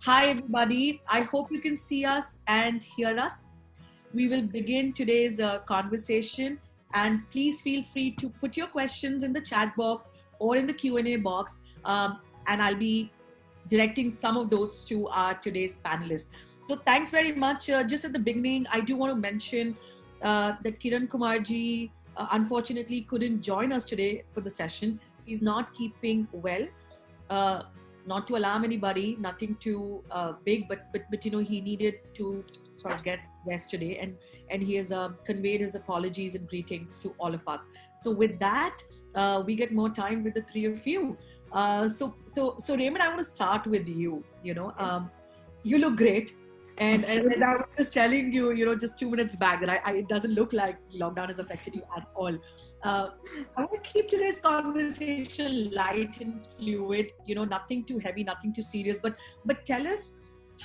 Hi, everybody. I hope you can see us and hear us. We will begin today's conversation, and please feel free to put your questions in the chat box or in the Q&A box, and I'll be directing some of those to our today's panelists. So thanks very much. Just at the beginning, I do want to mention that Kiran Kumarji unfortunately couldn't join us today for the session. He's not keeping well. Uh, Not to alarm anybody, nothing too big, but he needed to sort of get rest today, and he has conveyed his apologies and greetings to all of us. So with that, we get more time with the three of you. So Raymond, I want to start with you. You look great. And as I was just telling you, just 2 minutes back, that it doesn't look like lockdown has affected you at all. I want to keep today's conversation light and fluid. Nothing too heavy, nothing too serious. But tell us,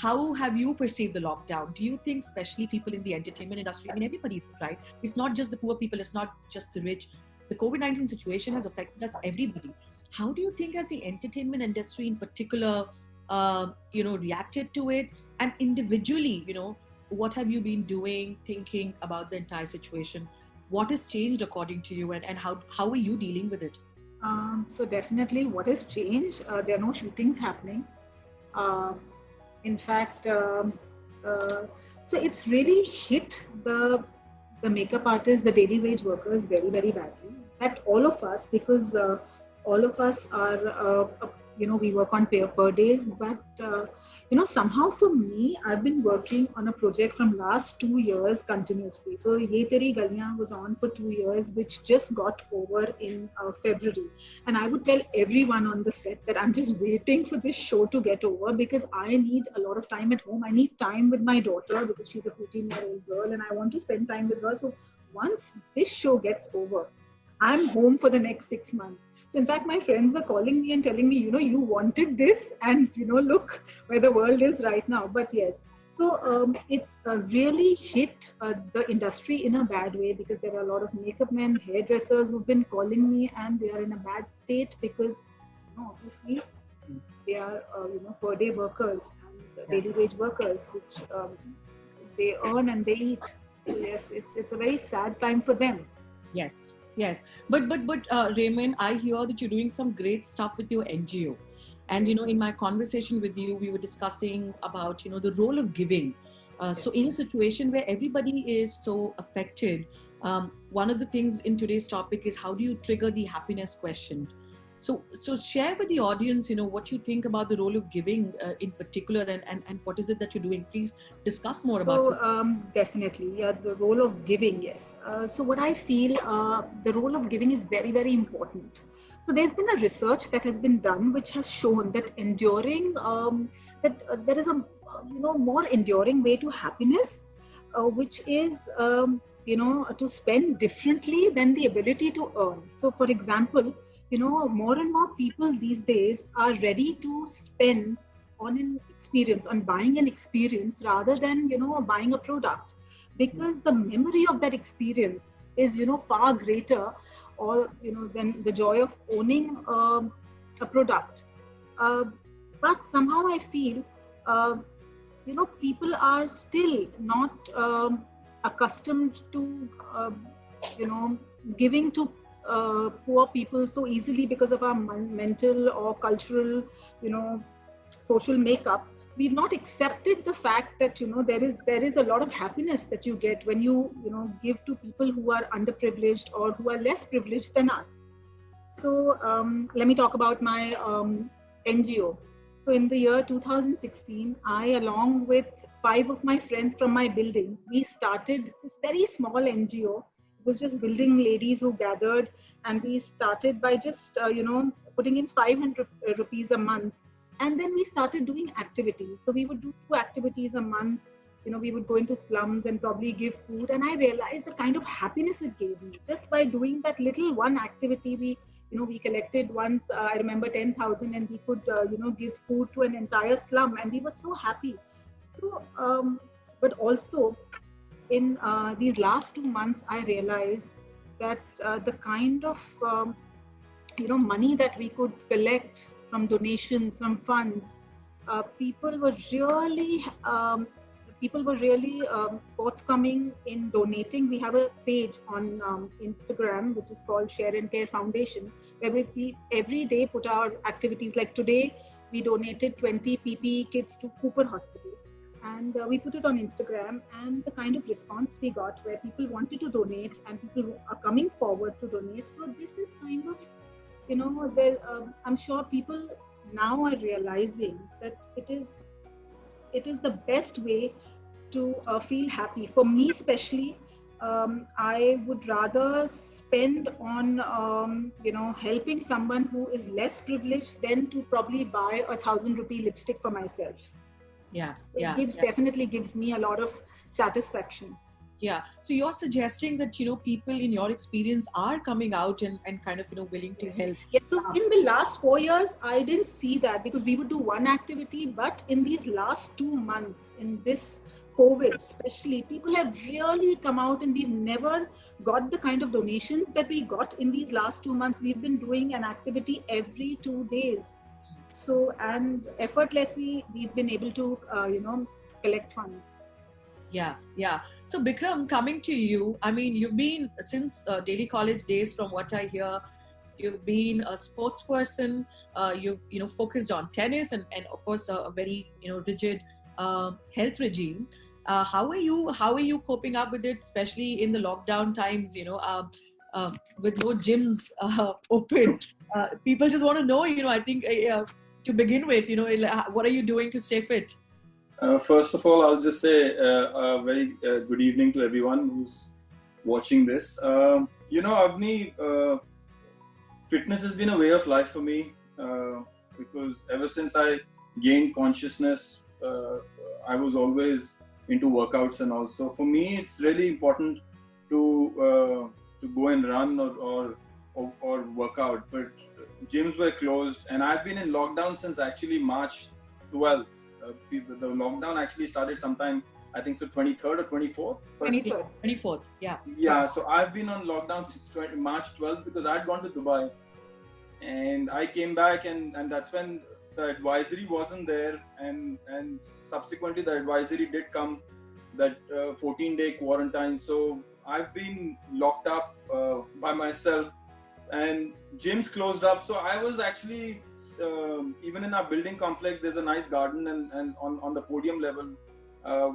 how have you perceived the lockdown? Do you think, especially people in the entertainment industry, I mean, everybody, right? It's not just the poor people. It's not just the rich. The COVID-19 situation has affected us, everybody. How do you think, as the entertainment industry in particular, reacted to it? And individually, what have you been doing, thinking about the entire situation? What has changed according to you, and how are you dealing with it? So definitely what has changed, there are no shootings happening. In fact, so it's really hit the makeup artists, the daily wage workers very, very badly. In fact, all of us, because all of us are, we work on per days, but somehow for me, I've been working on a project from last 2 years continuously. So Ye Teri Galiyan was on for 2 years, which just got over in February. And I would tell everyone on the set that I'm just waiting for this show to get over, because I need a lot of time at home. I need time with my daughter, because she's a 14-year-old girl, and I want to spend time with her. So once this show gets over, I'm home for the next 6 months. So in fact, my friends were calling me and telling me, you wanted this, and look where the world is right now. But yes, so it's really hit the industry in a bad way, because there are a lot of makeup men, hairdressers who've been calling me, and they are in a bad state because, obviously, they are per day workers and daily wage workers, which they earn and they eat. So yes, it's a very sad time for them. Yes. Yes, but Raymond, I hear that you're doing some great stuff with your NGO, and in my conversation with you, we were discussing about the role of giving. So in a situation where everybody is so affected, one of the things in today's topic is, how do you trigger the happiness question? So share with the audience, what you think about the role of giving in particular, and what is it that you're doing? Please discuss more about it. So definitely, yeah, the role of giving, yes. So what I feel, the role of giving is very, very important. So there's been a research that has been done, which has shown that there is a more enduring way to happiness, which is to spend differently than the ability to earn. So for example, more and more people these days are ready to spend on an experience, on buying an experience, rather than buying a product, because the memory of that experience is far greater, or than the joy of owning a product. But somehow I feel people are still not accustomed to giving to poor people so easily, because of our mental or cultural social makeup. We've not accepted the fact that there is a lot of happiness that you get when you give to people who are underprivileged or who are less privileged than us. So let me talk about my NGO. So in the year 2016, I, along with 5 of my friends from my building, we started this very small NGO. It was just building ladies who gathered, and we started by just putting in 500 rupees a month, and then we started doing activities. So we would do 2 activities a month. We would go into slums and probably give food, and I realized the kind of happiness it gave me just by doing that little one activity. We collected once, I remember, 10,000, and we could give food to an entire slum, and we were so happy. So but also, in these last 2 months, I realized that the kind of money that we could collect from donations, from funds, people were really forthcoming in donating. We have a page on Instagram which is called Share and Care Foundation, where we every day put our activities. Like today, we donated 20 PPE kits to Cooper Hospital, and we put it on Instagram. And the kind of response we got, where people wanted to donate and people are coming forward to donate. So this is kind of, I'm sure people now are realizing that it is the best way to feel happy. For me, especially, I would rather spend on helping someone who is less privileged than to probably buy a 1,000 rupee lipstick for myself. Yeah, So yeah. It definitely gives me a lot of satisfaction. Yeah. So you're suggesting that, people in your experience are coming out and kind of, willing to help. Yes. So in the last 4 years, I didn't see that, because we would do one activity, but in these last 2 months, in this COVID especially, people have really come out, and we've never got the kind of donations that we got in these last 2 months. We've been doing an activity every 2 days. So, and effortlessly, we've been able to, collect funds. Yeah, yeah. So Bikram, coming to you, I mean, you've been since Daily College days, from what I hear, you've been a sports person. You've focused on tennis and of course a very rigid health regime. How are you coping up with it, especially in the lockdown times? With no gyms open, people just want to know. I think to begin with, what are you doing to stay fit? First of all, I'll just say a very good evening to everyone who's watching this. Avni, fitness has been a way of life for me, because ever since I gained consciousness, I was always into workouts, and also for me, it's really important to go and run or work out. But gyms were closed, and I've been in lockdown since actually March 12th. The lockdown actually started sometime, I think so, 23rd or 24th? 24th, yeah. Yeah, so I've been on lockdown since March 12th, because I'd gone to Dubai. And I came back, and that's when the advisory wasn't there. And subsequently, the advisory did come, that 14-day quarantine. So I've been locked up by myself. And gyms closed up, so I was actually even in our building complex, there's a nice garden, and on the podium level,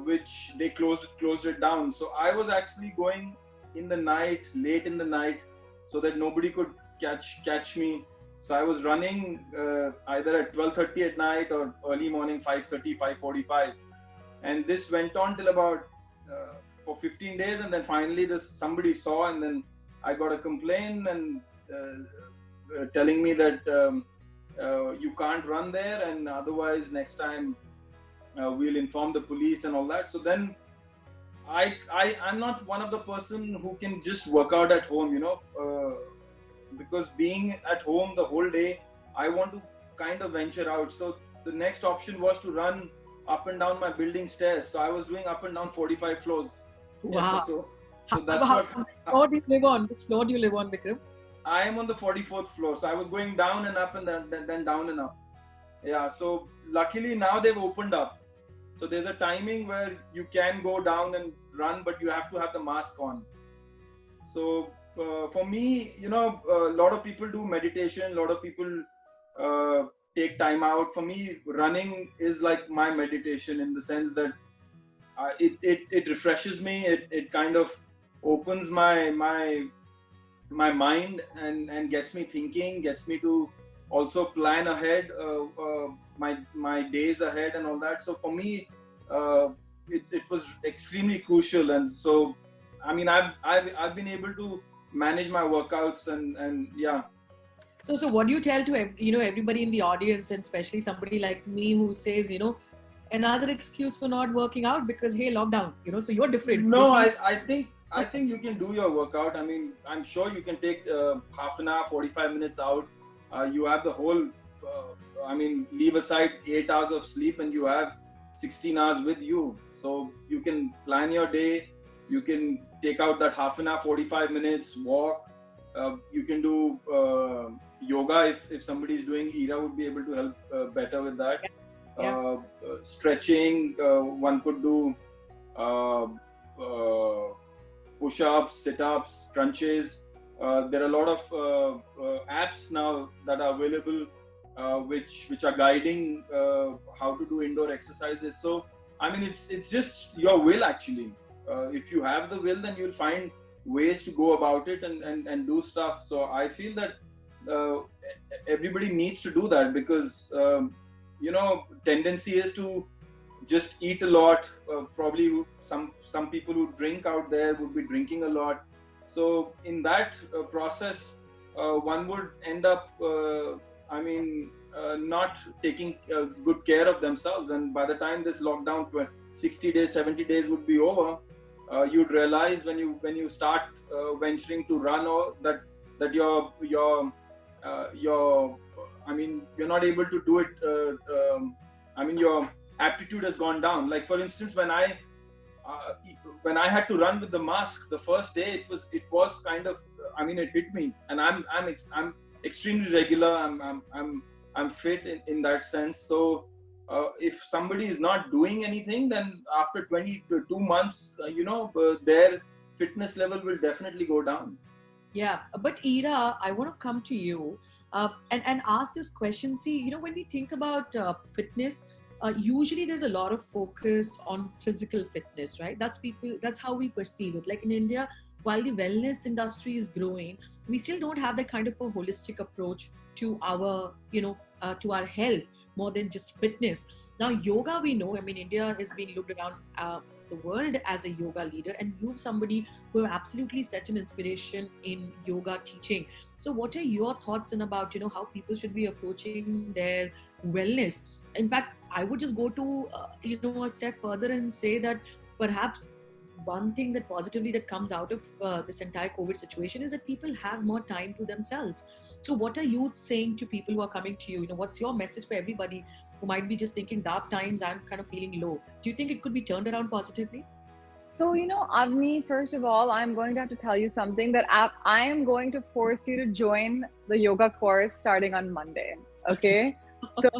which they closed it down. So I was actually going in the night, late in the night, so that nobody could catch me. So I was running either at 12:30 at night or early morning, 5:30, 5:45, and this went on till about for 15 days, and then finally somebody saw, and then I got a complaint and telling me that you can't run there, and otherwise next time we'll inform the police and all that. So then I'm not one of the person who can just work out at home, because being at home the whole day, I want to kind of venture out. So the next option was to run up and down my building stairs. So I was doing up and down 45 floors. Wow. Yeah, so that's what. How do you live on? Which floor do you live on, Bikram? I am on the 44th floor, so I was going down and up, and then down and up. Yeah, so luckily now they've opened up. So there's a timing where you can go down and run, but you have to have the mask on. So for me, a lot of people do meditation, a lot of people take time out. For me, running is like my meditation, in the sense that it refreshes me. It kind of opens my mind and gets me thinking, gets me to also plan ahead, my days ahead and all that. So for me, it was extremely crucial. And so, I mean, I've been able to manage my workouts and yeah. So what do you tell to everybody in the audience, and especially somebody like me who says, another excuse for not working out because, hey, lockdown, so you're different. No, I think you can do your workout. I mean, I'm sure you can take half an hour, 45 minutes out. You have the whole, leave aside 8 hours of sleep, and you have 16 hours with you. So you can plan your day. You can take out that half an hour, 45 minutes, walk. You can do yoga if somebody is doing. Ira would be able to help better with that. stretching. One could do push-ups, sit-ups, crunches. There are a lot of apps now that are available, which are guiding how to do indoor exercises. So I mean, it's just your will actually. If you have the will, then you'll find ways to go about it and do stuff. So I feel that everybody needs to do that, because tendency is to just eat a lot. Probably some people who drink out there would be drinking a lot. So in that process, one would end up not taking good care of themselves, and by the time this lockdown 60 days, 70 days would be over, you'd realize when you start venturing to run, or that you're not able to do it. Your aptitude has gone down. Like for instance, when I had to run with the mask the first day, it was kind of, it hit me, and I'm extremely regular. I'm fit in that sense. So if somebody is not doing anything, then after 22 months, their fitness level will definitely go down. Yeah, but Ira, I want to come to you and ask this question. See, when we think about fitness, usually there's a lot of focus on physical fitness, right? That's how we perceive it. Like in India, while the wellness industry is growing, we still don't have that kind of a holistic approach to our, to our health, more than just fitness. Now, yoga, we know, India has been looked around the world as a yoga leader, and you're somebody who have absolutely set an inspiration in yoga teaching. So what are your thoughts about, how people should be approaching their wellness? In fact, I would just go to, a step further and say that perhaps one thing that positively that comes out of this entire COVID situation is that people have more time to themselves. So what are you saying to people who are coming to you? What's your message for everybody who might be just thinking, dark times, I'm kind of feeling low? Do you think it could be turned around positively? So, Avni, first of all, I'm going to have to tell you something, that I am going to force you to join the yoga course starting on Monday. Okay. So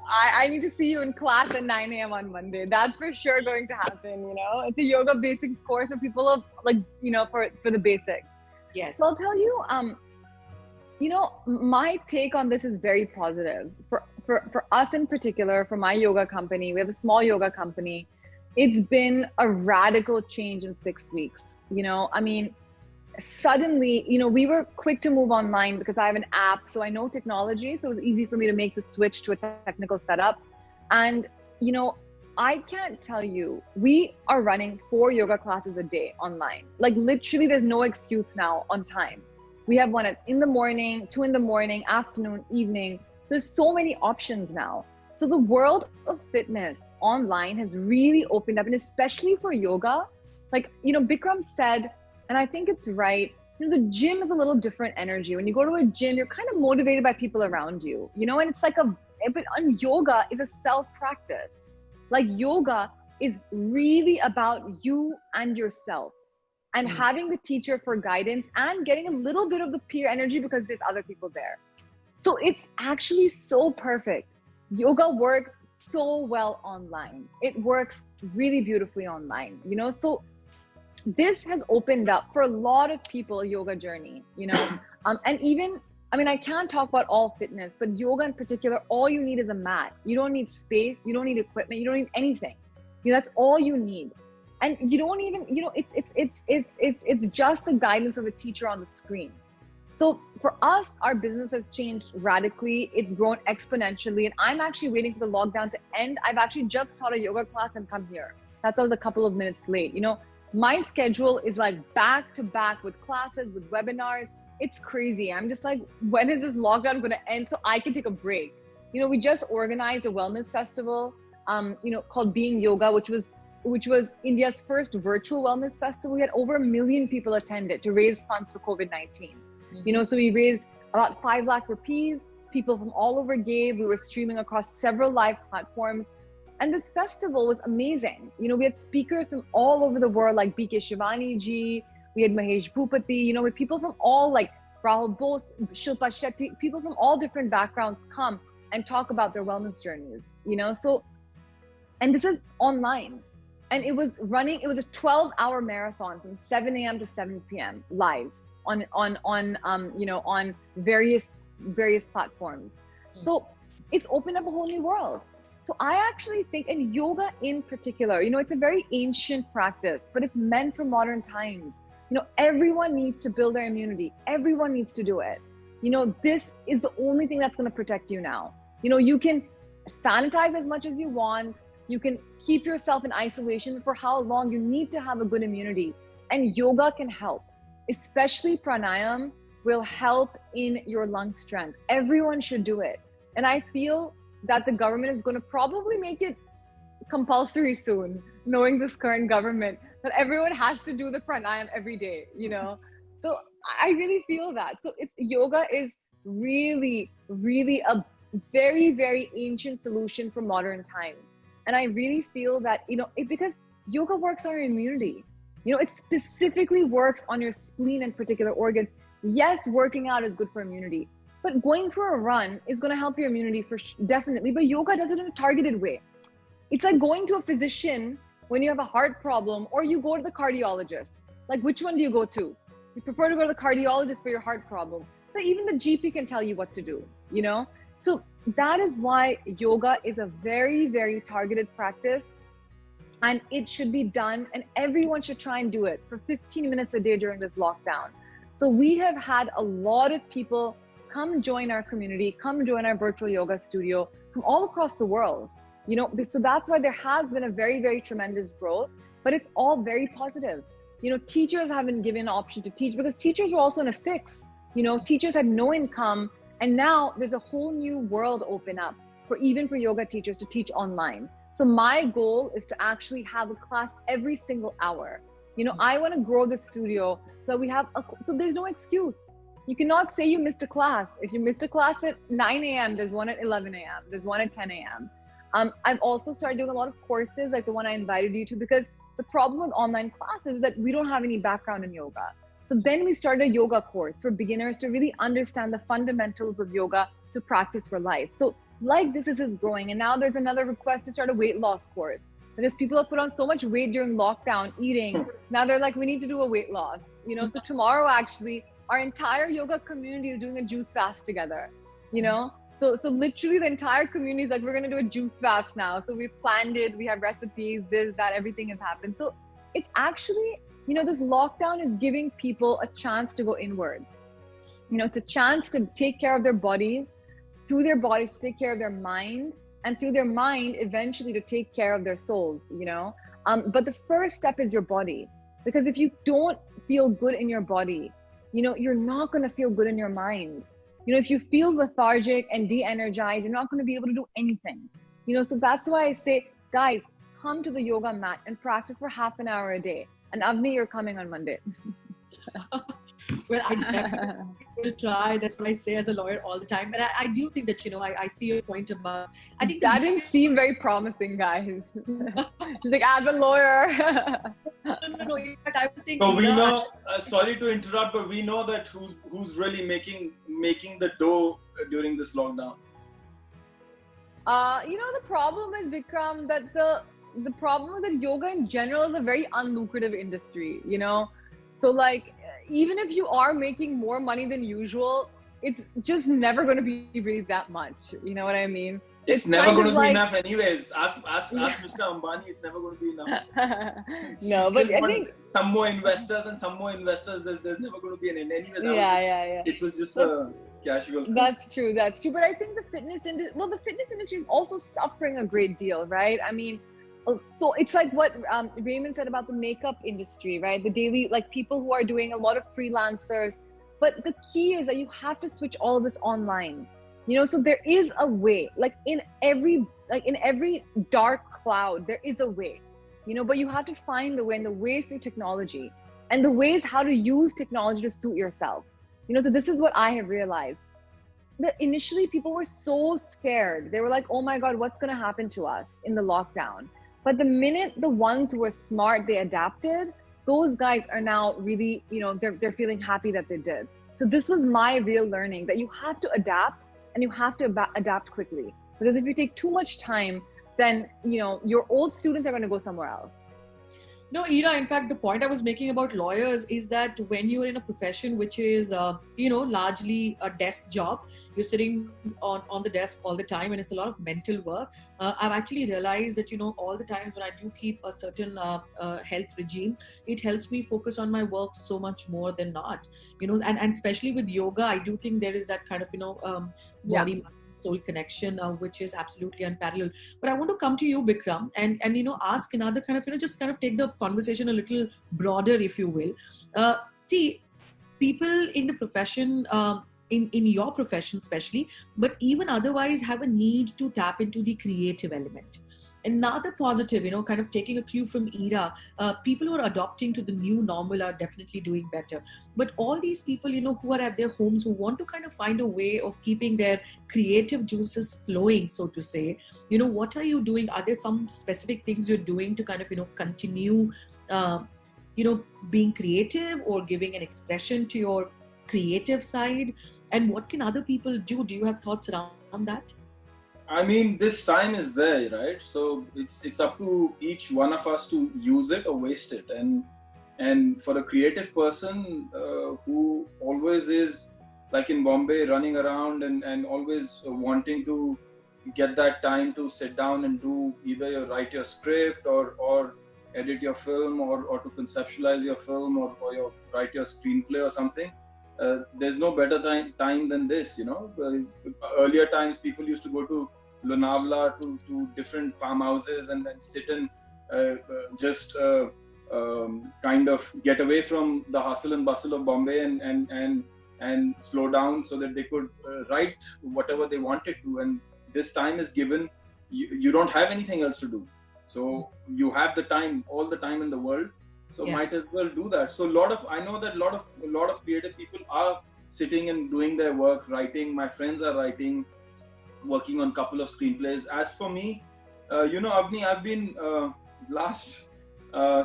I need to see you in class at 9 a.m. on Monday. That's for sure going to happen. It's a yoga basics course for people of for the basics. Yes. So I'll tell you, my take on this is very positive. For us in particular, for my yoga company, we have a small yoga company. It's been a radical change in 6 weeks. Suddenly, we were quick to move online because I have an app, so I know technology, so it was easy for me to make the switch to a technical setup. And I can't tell you, we are running 4 yoga classes a day online. Like literally, there's no excuse now on time. We have one in the morning, 2 in the morning, afternoon, evening. There's so many options now. So the world of fitness online has really opened up, and especially for yoga, Bikram said, and I think it's right, the gym is a little different energy. When you go to a gym, you're kind of motivated by people around you, and it's but on yoga is a self-practice. Like yoga is really about you and yourself, and having the teacher for guidance and getting a little bit of the peer energy because there's other people there. So it's actually so perfect. Yoga works so well online. It works really beautifully online, so this has opened up for a lot of people a yoga journey, and even, I can't talk about all fitness, but yoga in particular, all you need is a mat. You don't need space. You don't need equipment. You don't need anything. That's all you need. And you don't even, it's just the guidance of a teacher on the screen. So for us, our business has changed radically. It's grown exponentially. And I'm actually waiting for the lockdown to end. I've actually just taught a yoga class and come here. That's why I was a couple of minutes late. My schedule is like back to back with classes, with webinars. It's crazy. I'm just like, when is this lockdown going to end so I can take a break? We just organized a wellness festival, called Being Yoga, which was India's first virtual wellness festival. We had over 1 million people attend it to raise funds for COVID-19. So we raised about 5 lakh rupees. People from all over gave. We were streaming across several live platforms. And this festival was amazing. We had speakers from all over the world, like B.K. Shivani ji. We had Mahesh Bhupati, with people from all, like Rahul Bose, Shilpa Shetty, people from all different backgrounds come. and talk about their wellness journeys, so, and this is online. And it was a 12-hour marathon from 7 a.m. to 7 p.m. live on various platforms. So it's opened up a whole new world. So I actually think, and yoga in particular, it's a very ancient practice, but it's meant for modern times. Everyone needs to build their immunity. Everyone needs to do it. This is the only thing that's going to protect you now. You can sanitize as much as you want. You can keep yourself in isolation for how long. You need to have a good immunity, and yoga can help. Especially pranayam will help in your lung strength. Everyone should do it. And I feel that the government is going to probably make it compulsory soon, knowing this current government, that everyone has to do the pranayam every day, So I really feel that. So yoga is really, really a very, very ancient solution for modern times. And I really feel that, because yoga works on your immunity. It specifically works on your spleen and particular organs. Yes, working out is good for immunity, but going for a run is going to help your immunity definitely. But yoga does it in a targeted way. It's like going to a physician when you have a heart problem, or you go to the cardiologist. Like, which one do you go to? You prefer to go to the cardiologist for your heart problem, but even the GP can tell you what to do, So that is why yoga is a very, very targeted practice, and it should be done, and everyone should try and do it for 15 minutes a day during this lockdown. So we have had a lot of people come join our community, come join our virtual yoga studio from all across the world. So that's why there has been a very, very tremendous growth, but it's all very positive. Teachers haven't given an option to teach because teachers were also in a fix. Teachers had no income, and now there's a whole new world open up for yoga teachers to teach online. So my goal is to actually have a class every single hour. I want to grow the studio so we have so there's no excuse. You cannot say you missed a class. If you missed a class at 9 a.m., there's one at 11 a.m., there's one at 10 a.m. I've also started doing a lot of courses like the one I invited you to, because the problem with online classes is that we don't have any background in yoga. So then we started a yoga course for beginners to really understand the fundamentals of yoga to practice for life. So like this is growing. And now there's another request to start a weight loss course, because people have put on so much weight during lockdown eating. Now they're like, we need to do a weight loss, So tomorrow, actually, our entire yoga community is doing a juice fast together, So literally the entire community is like, we're going to do a juice fast now. So we've planned it. We have recipes, this, that, everything has happened. So it's actually, this lockdown is giving people a chance to go inwards. It's a chance to take care of their bodies, through their bodies to take care of their mind, and through their mind eventually to take care of their souls, But the first step is your body, because if you don't feel good in your body, you're not going to feel good in your mind. If you feel lethargic and de-energized, you're not going to be able to do anything. So that's why I say, guys, come to the yoga mat and practice for half an hour a day. And Avni, you're coming on Monday. Well, I definitely will try. That's what I say as a lawyer all the time. But I do think that, I see your point about, I think that didn't seem very promising, guys. She's like, as a lawyer. No. In fact, I was saying, so we know, sorry to interrupt, but we know that who's really making the dough during this lockdown. The problem is, Vikram, that the problem is that yoga in general is a very unlucrative industry, So like, even if you are making more money than usual, it's just never going to be really that much. You know what I mean? It's never going to be enough anyways. Ask Mr. Ambani, it's never going to be enough. No, but I think some more investors, there's never going to be an end. Anyways, yeah. It was just a casual thing. That's true. But I think the fitness industry is also suffering a great deal, right? I mean, so it's like what Raymond said about the makeup industry, right? The daily, like people who are doing a lot of freelancers. But the key is that you have to switch all of this online. So there is a way, like in every dark cloud, there is a way, but you have to find the way, and the way is through technology, and the way is how to use technology to suit yourself. So this is what I have realized. That initially people were so scared. They were like, oh my God, what's going to happen to us in the lockdown? But the minute the ones who were smart, they adapted, those guys are now really, they're feeling happy that they did. So this was my real learning, that you have to adapt and you have to adapt quickly. Because if you take too much time, then your old students are going to go somewhere else. No, Ira, in fact, the point I was making about lawyers is that when you're in a profession which is, largely a desk job, you're sitting on the desk all the time and it's a lot of mental work. I've actually realized that, all the times when I do keep a certain health regime, it helps me focus on my work so much more than not, and especially with yoga, I do think there is that kind of, body soul connection, which is absolutely unparalleled. But I want to come to you, Bikram, and ask another kind of, just kind of take the conversation a little broader, if you will. See, people in the profession, in your profession especially, but even otherwise, have a need to tap into the creative element. Another positive, kind of taking a cue from Ira, people who are adopting to the new normal are definitely doing better. But all these people, who are at their homes, who want to kind of find a way of keeping their creative juices flowing, so to say, what are you doing? Are there some specific things you're doing to kind of, continue, being creative or giving an expression to your creative side? And what can other people do? Do you have thoughts around that? I mean, this time is there, right? So it's up to each one of us to use it or waste it. And for a creative person who always is, like in Bombay, running around and always wanting to get that time to sit down and do either write your script or edit your film or to conceptualize your film or write your screenplay or something. There's no better time than this, Earlier times, people used to go to Lonavala to different farmhouses and then sit and just kind of get away from the hustle and bustle of Bombay and slow down so that they could write whatever they wanted to. And this time is given. You don't have anything else to do, so you have the time, all the time in the world. So might as well do that. So I know that a lot of creative people are sitting and doing their work, writing. My friends are writing, working on a couple of screenplays. As for me, Avni, I've been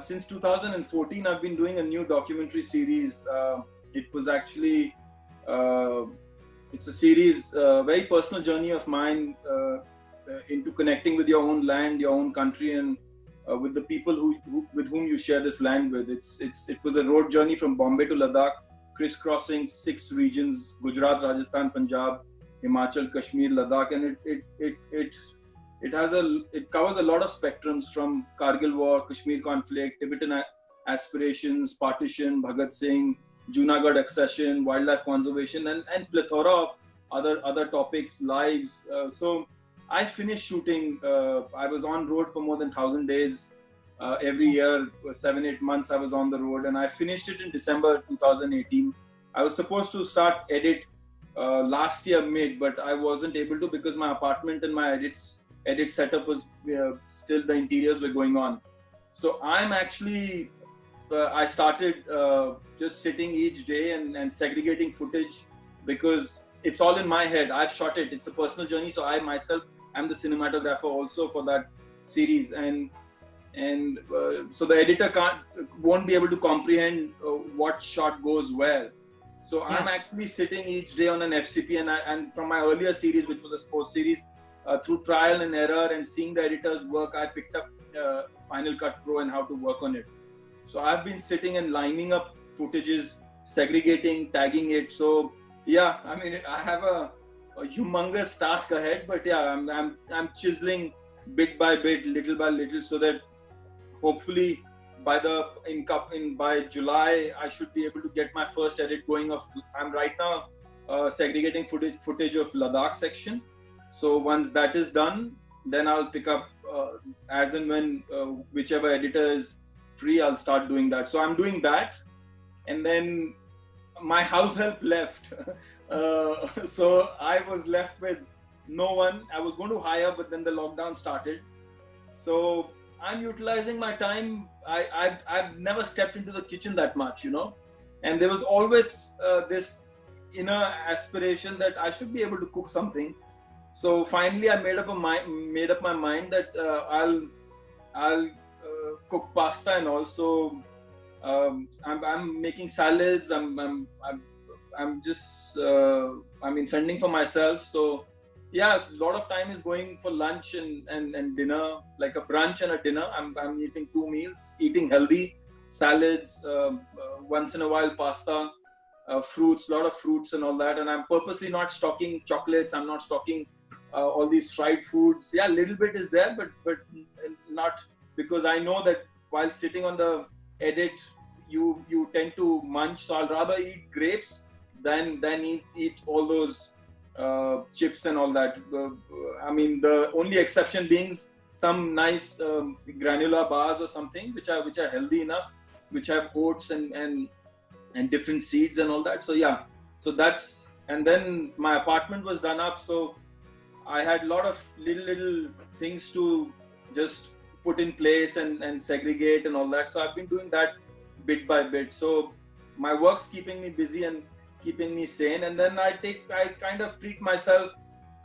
since 2014, I've been doing a new documentary series. It was actually, it's a series, very personal journey of mine into connecting with your own land, your own country, and with the people with whom you share this land with. It was a road journey from Bombay to Ladakh, crisscrossing 6 regions: Gujarat, Rajasthan, Punjab, Himachal, Kashmir, Ladakh, and it covers a lot of spectrums, from Kargil War, Kashmir conflict, Tibetan aspirations, partition, Bhagat Singh, Junagadh accession, wildlife conservation, and plethora of other topics, lives. So I finished shooting. I was on road for more than 1,000 days. Every year, 7-8 months, I was on the road, and I finished it in December 2018. I was supposed to start edit last year mid, but I wasn't able to because my apartment and my edit setup was still, the interiors were going on. So I'm actually I started just sitting each day and segregating footage, because it's all in my head. I've shot it. It's a personal journey, so I myself am the cinematographer also for that series, and so the editor won't be able to comprehend what shot goes where. So I'm actually sitting each day on an FCP, and from my earlier series, which was a sports series, through trial and error and seeing the editor's work, I picked up Final Cut Pro and how to work on it. So I've been sitting and lining up footages, segregating, tagging it. So yeah, I mean, I have a humongous task ahead, but yeah, I'm chiseling bit by bit, little by little, so that hopefully by July I should be able to get my first edit going. I'm right now segregating footage of Ladakh section. So once that is done, then I'll pick up as and when whichever editor is free, I'll start doing that. So I'm doing that, and then my house help left. So I was left with no one. I was going to hire, but then the lockdown started. So I'm utilizing my time. I've never stepped into the kitchen that much, and there was always this inner aspiration that I should be able to cook something. So finally, I made up my mind that I'll cook pasta, and also I'm making salads. I'm just fending for myself. So yeah, a lot of time is going for lunch and dinner, like a brunch and a dinner. I'm eating 2 meals, eating healthy, salads, once in a while pasta, fruits, lot of fruits and all that. And I'm purposely not stocking chocolates. I'm not stocking all these fried foods. Yeah, a little bit is there, but not, because I know that while sitting on the edit, you tend to munch. So I'll rather eat grapes than eat all those chips and all that. The only exception being some nice granola bars or something which are healthy enough, which have oats and different seeds and all that. So yeah, so that's, and then my apartment was done up, so I had a lot of little things to just put in place and segregate and all that. So I've been doing that bit by bit. So my work's keeping me busy and keeping me sane. And then I kind of treat myself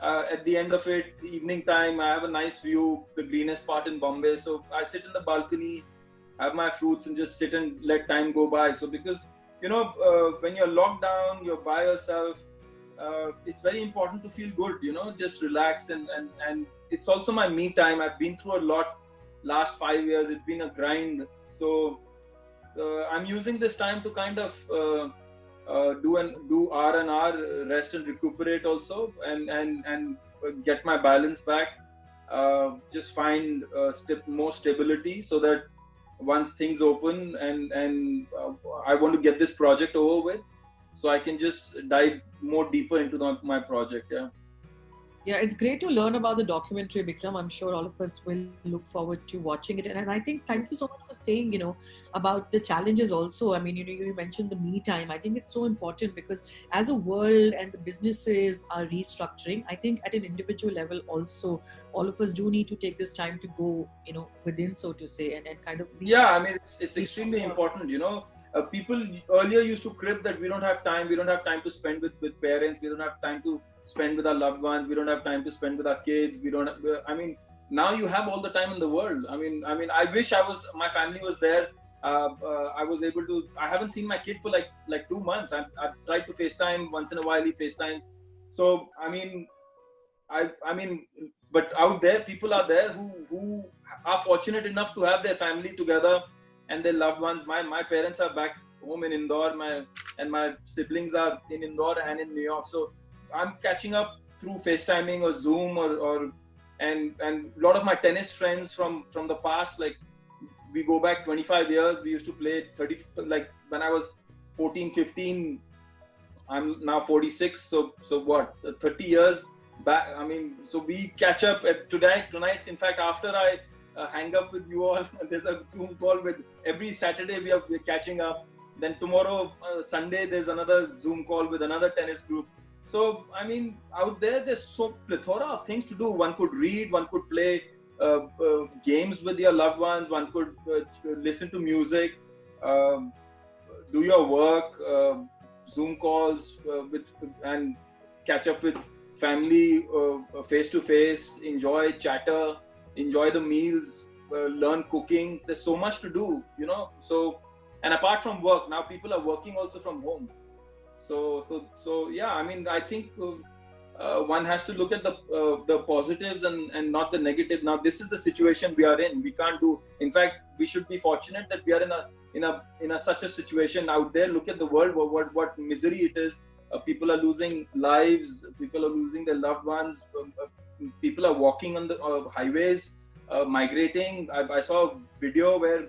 at the end of it, evening time. I have a nice view, the greenest part in Bombay. So I sit in the balcony, have my fruits and just sit and let time go by. So because, when you're locked down, you're by yourself, it's very important to feel good, just relax. And it's also my me time. I've been through a lot last 5 years. It's been a grind. So I'm using this time to kind of do R&R, rest and recuperate also, and get my balance back. Just find more stability, so that once things open and I want to get this project over with, so I can just dive more deeper into my project. Yeah, it's great to learn about the documentary, Bikram. I'm sure all of us will look forward to watching it. And I think, thank you so much for saying, about the challenges also. I mean, you mentioned the me time. I think it's so important, because as a world and the businesses are restructuring, I think at an individual level also, all of us do need to take this time to go, within, so to say, and kind of... Yeah, I mean, it's extremely important, people earlier used to crib that we don't have time to spend with parents, we don't have time to spend with our loved ones, we don't have time to spend with our kids, now you have all the time in the world. I mean I wish my family was there. I was able to. I haven't seen my kid for like 2 months. I've tried to FaceTime once in a while. He FaceTimes. So but out there, people are there who are fortunate enough to have their family together and their loved ones. My parents are back home in Indore. My siblings are in Indore and in New York. So I'm catching up through FaceTiming or Zoom and a lot of my tennis friends from the past, like we go back 25 years. We used to play 30, like when I was 14, 15, I'm now 46. So what, 30 years back. So we catch up tonight. In fact, after I hang up with you all, there's a Zoom call with every Saturday we're catching up. Then tomorrow, Sunday, there's another Zoom call with another tennis group. So, out there, there's so plethora of things to do. One could read, one could play games with your loved ones, one could listen to music, do your work, Zoom calls and catch up with family face to face, enjoy chatter, enjoy the meals, learn cooking. There's so much to do, So, and apart from work, now people are working also from home. So yeah, I think one has to look at the positives and not the negative. Now this is the situation we are in. We can't do. In fact, we should be fortunate that we are in such a situation out there. Look at the world. What misery it is. People are losing lives. People are losing their loved ones. People are walking on the highways, migrating. I saw a video where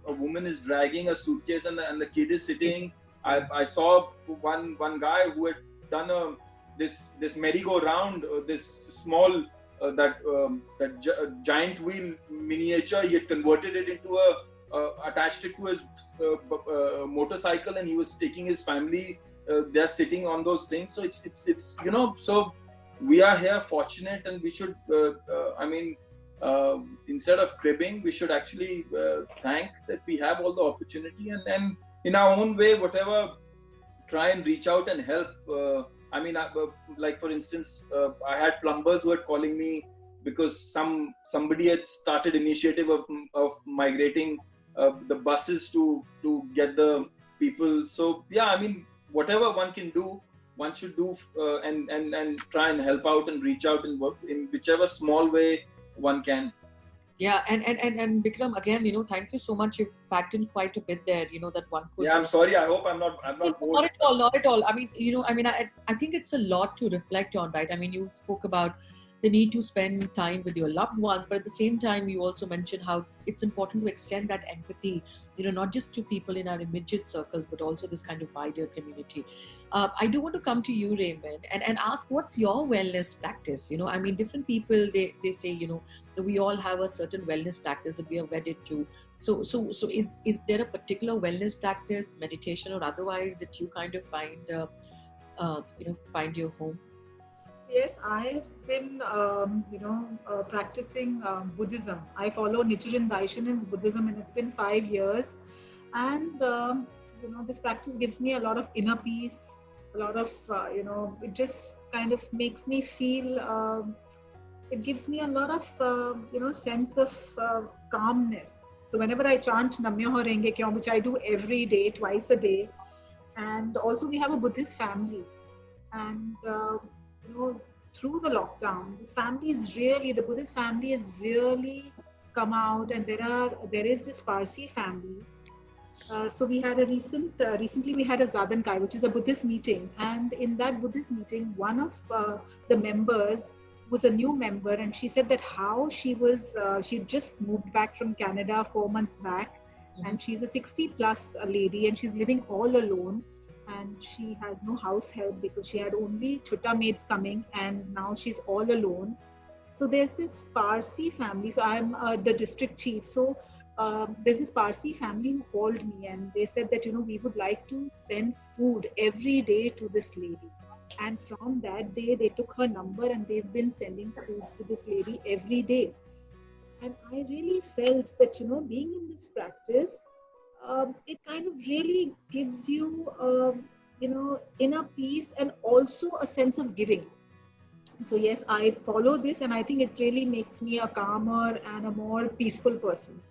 a woman is dragging a suitcase and the kid is sitting. I saw one guy who had done this merry-go-round, this small giant wheel miniature. He had converted it into attached it to his motorcycle, and he was taking his family. They're sitting on those things. So it's So we are here fortunate, and we should. Instead of cribbing, we should actually thank that we have all the opportunity and in our own way, whatever, try and reach out and help. Like for instance, I had plumbers who were calling me because somebody had started initiative of migrating the buses to get the people. So yeah, whatever one can do, one should do, and try and help out and reach out and work in whichever small way one can. Yeah, and Bikram, again, thank you so much. You've packed in quite a bit there, that one could. Yeah, I'm sorry. I hope I'm not bored. Not at all, not at all. I mean, I think it's a lot to reflect on, right? I mean, you spoke about the need to spend time with your loved ones, but at the same time, you also mentioned how it's important to extend that empathy, not just to people in our immediate circles, but also this kind of wider community. I do want to come to you, Raymond, and ask, what's your wellness practice? I mean, different people, they say, we all have a certain wellness practice that we are wedded to. So is there a particular wellness practice, meditation or otherwise, that you kind of find your home? Yes, I've been, practicing Buddhism. I follow Nichiren Daishonin's Buddhism, and it's been 5 years. And, this practice gives me a lot of inner peace, a lot of, it just kind of makes me feel, it gives me a lot of, sense of calmness. So whenever I chant Namyoho Renge Kyo, which I do every day, twice a day, and also we have a Buddhist family. And, through the lockdown, the Buddhist family has really come out, and there is this Parsi family. So we had recently we had a Zadankai, which is a Buddhist meeting, and in that Buddhist meeting, one of the members was a new member, and she said that how she just moved back from Canada 4 months back, and she's a 60+ lady, and she's living all alone. And she has no house help because she had only chutta maids coming, and now she's all alone. So there's this Parsi family. So I'm the district chief. So there's this Parsi family who called me, and they said that, we would like to send food every day to this lady. And from that day, they took her number, and they've been sending food to this lady every day. And I really felt that, being in this practice, it kind of really gives you, inner peace and also a sense of giving. So yes, I follow this, and I think it really makes me a calmer and a more peaceful person.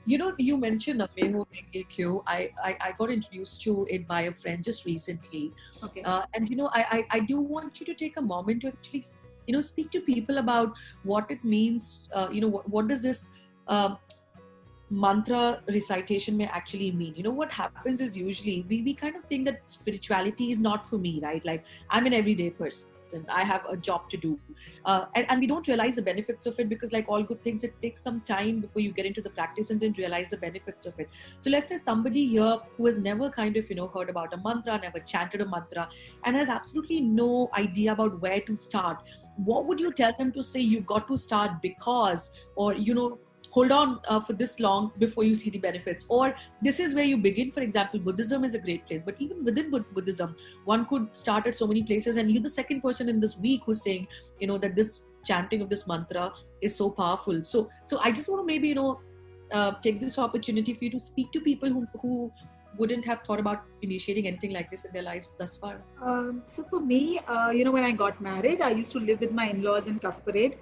You mentioned Namyoho Renge Kyo. I got introduced to it by a friend just recently. Okay. And I do want you to take a moment to actually, speak to people about what it means. What does this mantra recitation may actually mean? What happens is usually we kind of think that spirituality is not for me, right? Like, I'm an everyday person, I have a job to do, and we don't realize the benefits of it, because like all good things, it takes some time before you get into the practice and then realize the benefits of it. So let's say somebody here who has never kind of heard about a mantra, never chanted a mantra, and has absolutely no idea about where to start. What would you tell them to say? You got to start because, or hold on for this long before you see the benefits, or this is where you begin. For example, Buddhism is a great place, but even within Buddhism, one could start at so many places, and you're the second person in this week who's saying, that this chanting of this mantra is so powerful. So I just want to maybe, take this opportunity for you to speak to people who wouldn't have thought about initiating anything like this in their lives thus far. So for me, when I got married, I used to live with my in-laws in Cuff Parade.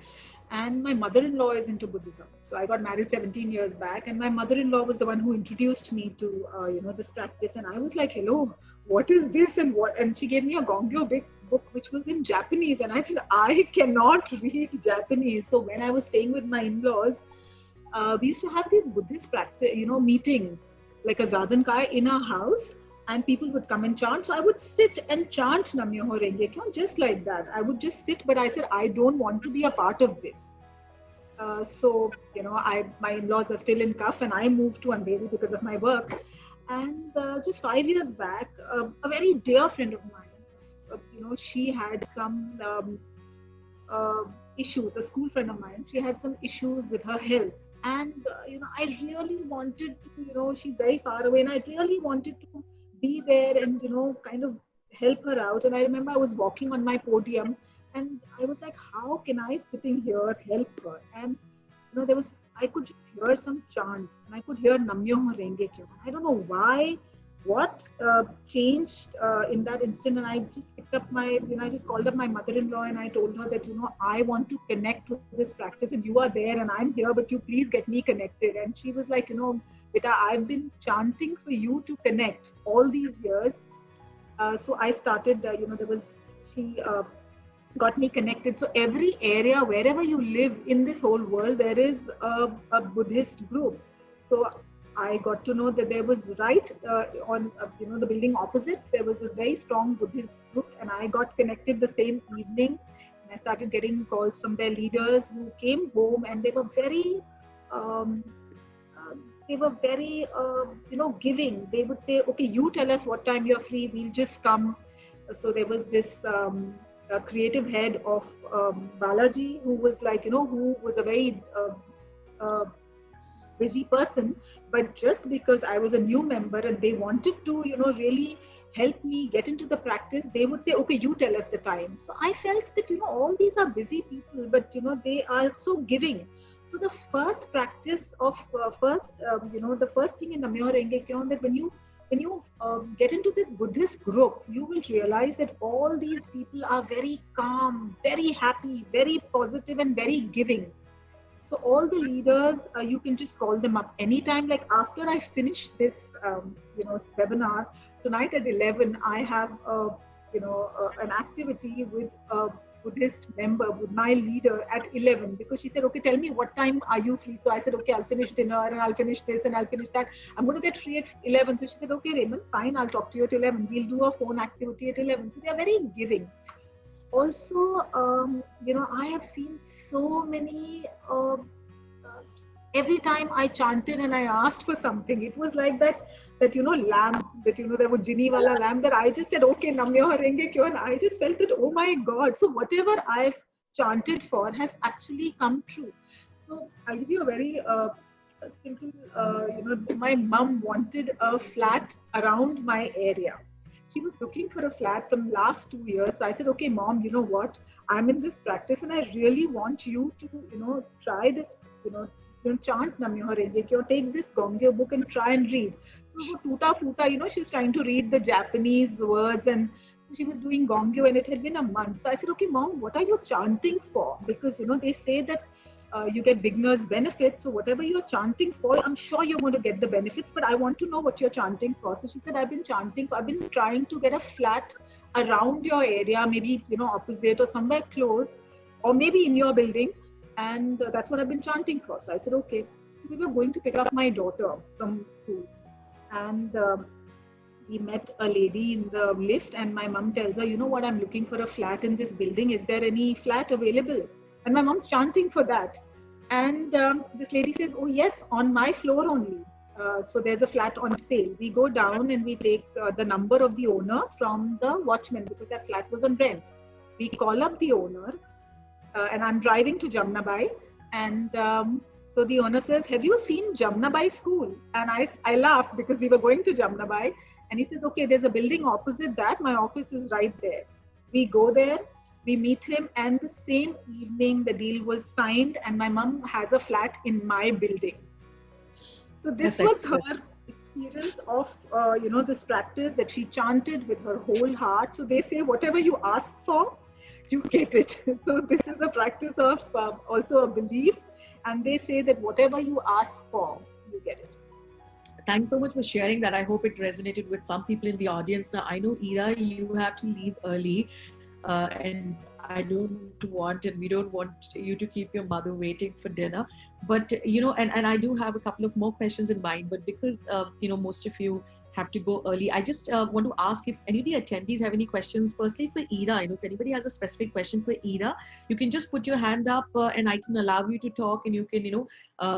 And my mother-in-law is into Buddhism. So I got married 17 years back, and my mother-in-law was the one who introduced me to, this practice. And I was like, hello, what is this? And she gave me a Gongyo big book, which was in Japanese. And I said, I cannot read Japanese. So when I was staying with my in-laws, we used to have these Buddhist practice, meetings, like a Zadankai in our house. And people would come and chant. So I would sit and chant Namyoho Renge Kyo, just like that. I would just sit, but I said, I don't want to be a part of this. My in-laws are still in Cuff, and I moved to Andheri because of my work. And just 5 years back, a very dear friend of mine, she had some issues, a school friend of mine, she had some issues with her health. And, I really wanted to, she's very far away, and I really wanted to be there and, kind of help her out. And I remember I was walking on my podium, and I was like, how can I sitting here help her? And, I could just hear some chants, and I could hear Namyoho Renge Kyo. I don't know what changed in that instant. And I just picked up I just called up my mother-in-law, and I told her that, I want to connect with this practice, and you are there and I'm here, but you please get me connected. And she was like, Beta, I've been chanting for you to connect all these years, So I started, she got me connected. So every area, wherever you live in this whole world, there is a Buddhist group. So I got to know that there was on the building opposite, there was this very strong Buddhist group, and I got connected the same evening. And I started getting calls from their leaders who came home, and they were very giving. They would say, okay, you tell us what time you're free, we'll just come. So there was this creative head of Balaji, who was who was a very busy person, but just because I was a new member and they wanted to, really help me get into the practice, they would say, okay, you tell us the time. So I felt that, all these are busy people, but, they are so giving. So the first practice of the first thing in Namyo Renge Kyo, that when you get into this Buddhist group, you will realize that all these people are very calm, very happy, very positive, and very giving. So all the leaders, you can just call them up anytime. Like after I finish this, webinar tonight at 11, I have an activity with a Buddhist member, with my leader at 11, because she said, okay, tell me what time are you free? So I said, okay, I'll finish dinner and I'll finish this and I'll finish that. I'm going to get free at 11. So she said, okay, Raymond, fine, I'll talk to you at 11. We'll do a phone activity at 11. So they are very giving. Also, I have seen so many, every time I chanted and I asked for something, it was like that lamp, there was Genie wala lamp, that I just said, okay, Namyo Renge Kyo, and I just felt that, oh my God, so whatever I've chanted for has actually come true. So I'll give you a very simple, my mom wanted a flat around my area. She was looking for a flat from last 2 years. So I said, okay, Mom, you know what? I'm in this practice and I really want you to, try this, chant Namyo Renge Kyo, take this Gongyo book and try and read. So Tuta Futa, she's trying to read the Japanese words, and she was doing Gongyo, and it had been a month. So I said, okay, Mom, what are you chanting for? Because, they say that you get beginner's benefits. So whatever you're chanting for, I'm sure you're going to get the benefits, but I want to know what you're chanting for. So she said, I've been trying to get a flat around your area, maybe, opposite or somewhere close, or maybe in your building. And that's what I've been chanting for. So I said, okay. So we were going to pick up my daughter from school. And we met a lady in the lift, and my mom tells her, you know what, I'm looking for a flat in this building. Is there any flat available? And my mom's chanting for that. And this lady says, oh yes, on my floor only. So there's a flat on sale. We go down and we take the number of the owner from the watchman, because that flat was on rent. We call up the owner, and I'm driving to Jamnabai. And so the owner says, have you seen Jamnabai school? And I laughed because we were going to Jamnabai. And he says, okay, there's a building opposite that. My office is right there. We go there, we meet him, and the same evening the deal was signed, and my mom has a flat in my building. So this was her experience of, this practice, that she chanted with her whole heart. So they say, whatever you ask for, you get it. So this is a practice of also a belief. And they say that whatever you ask for, you get it. Thanks so much for sharing that. I hope it resonated with some people in the audience. Now, I know, Ira, you have to leave early, and I don't want, and we don't want you to keep your mother waiting for dinner. But, and I do have a couple of more questions in mind, but because, most of you have to go early, I just want to ask if any of the attendees have any questions. Firstly, for Ira, if anybody has a specific question for Ira, you can just put your hand up and I can allow you to talk, and you can,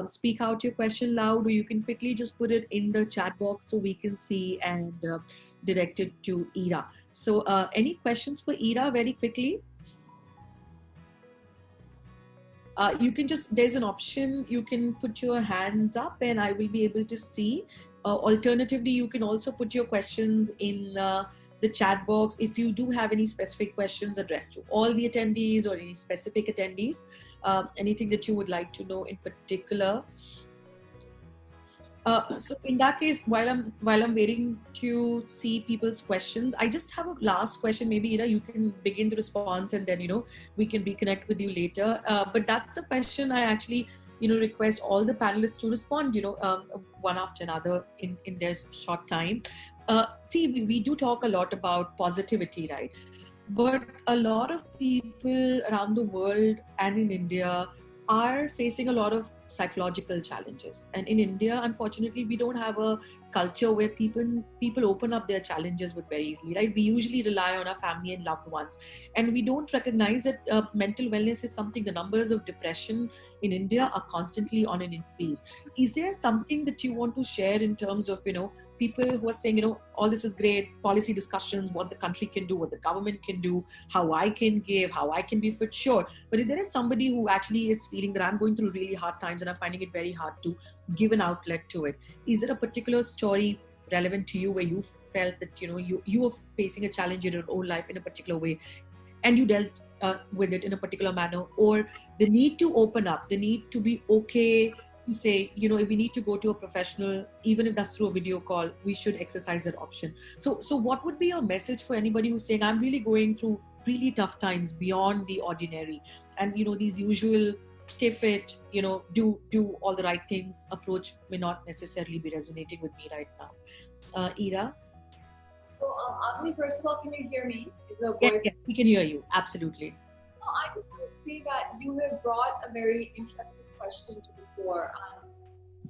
speak out your question loud, or you can quickly just put it in the chat box so we can see and direct it to Ira. So any questions for Ira very quickly? You can there's an option, you can put your hands up and I will be able to see. Alternatively, you can also put your questions in the chat box if you do have any specific questions addressed to all the attendees or any specific attendees, anything that you would like to know in particular. So in that case, while I'm waiting to see people's questions, I just have a last question. Maybe Ira, you can begin the response, and then we can reconnect with you later. But that's a question I actually request all the panelists to respond, one after another in their short time. see, we do talk a lot about positivity, right? But a lot of people around the world and in India are facing a lot of psychological challenges. And in India, unfortunately, we don't have a culture where people open up their challenges with very easily, right? We usually rely on our family and loved ones, and we don't recognize that mental wellness is something. The numbers of depression in India are constantly on an increase. Is there something that you want to share in terms of, people who are saying, all this is great, policy discussions, what the country can do, what the government can do, how I can give, how I can be fit, sure. But if there is somebody who actually is feeling that I'm going through really hard times and I'm finding it very hard to give an outlet to it, is there a particular story relevant to you where you felt that, you were facing a challenge in your own life in a particular way and you dealt with it in a particular manner, or the need to open up, the need to be okay to say, if we need to go to a professional, even if that's through a video call, we should exercise that option. So what would be your message for anybody who's saying, I'm really going through really tough times beyond the ordinary, and these usual stay fit, do all the right things approach may not necessarily be resonating with me right now. Ira? So, Avni, first of all, can you hear me? Is the Yes, voice? yes, we can hear you. Absolutely. No, I just want to say that you have brought a very interesting question to the fore.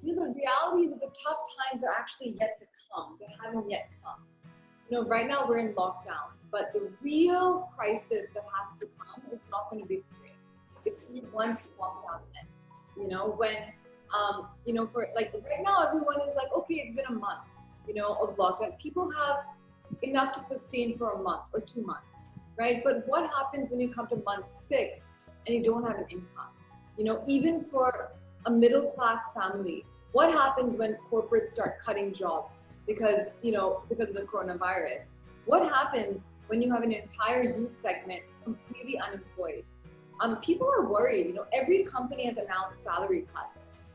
The reality is that the tough times are actually yet to come. They haven't yet come. Right now we're in lockdown, but the real crisis that has to come is not going to be quick. It could be once lockdown ends. When, for like right now, everyone is like, okay, it's been a month, of lockdown. People have enough to sustain for a month or 2 months, right? But what happens when you come to month 6 and you don't have an income? Even for a middle class family, what happens when corporates start cutting jobs because of the coronavirus? What happens when you have an entire youth segment completely unemployed? People are worried. Every company has announced salary cuts.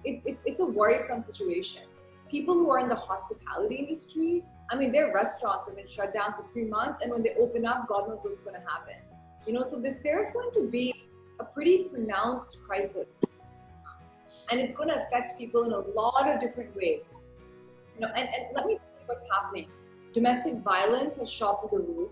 It's a worrisome situation. People who are in the hospitality industry, their restaurants have been shut down for 3 months, and when they open up, God knows what's going to happen. So there's going to be a pretty pronounced crisis, and it's going to affect people in a lot of different ways. And let me tell you what's happening. Domestic violence has shot through the roof.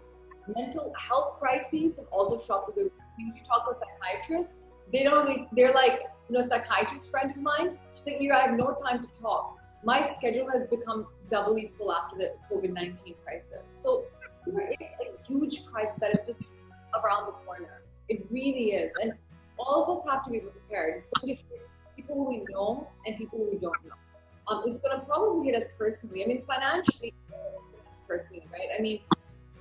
Mental health crises have also shot through the roof. When you talk to psychiatrists, they're like, a psychiatrist friend of mine, she's like, I have no time to talk. My schedule has become doubly full after the COVID-19 crisis. So there is a huge crisis that is just around the corner. It really is. And all of us have to be prepared. It's going to hit people who we know and people who we don't know. It's going to probably hit us personally. Financially, personally, right?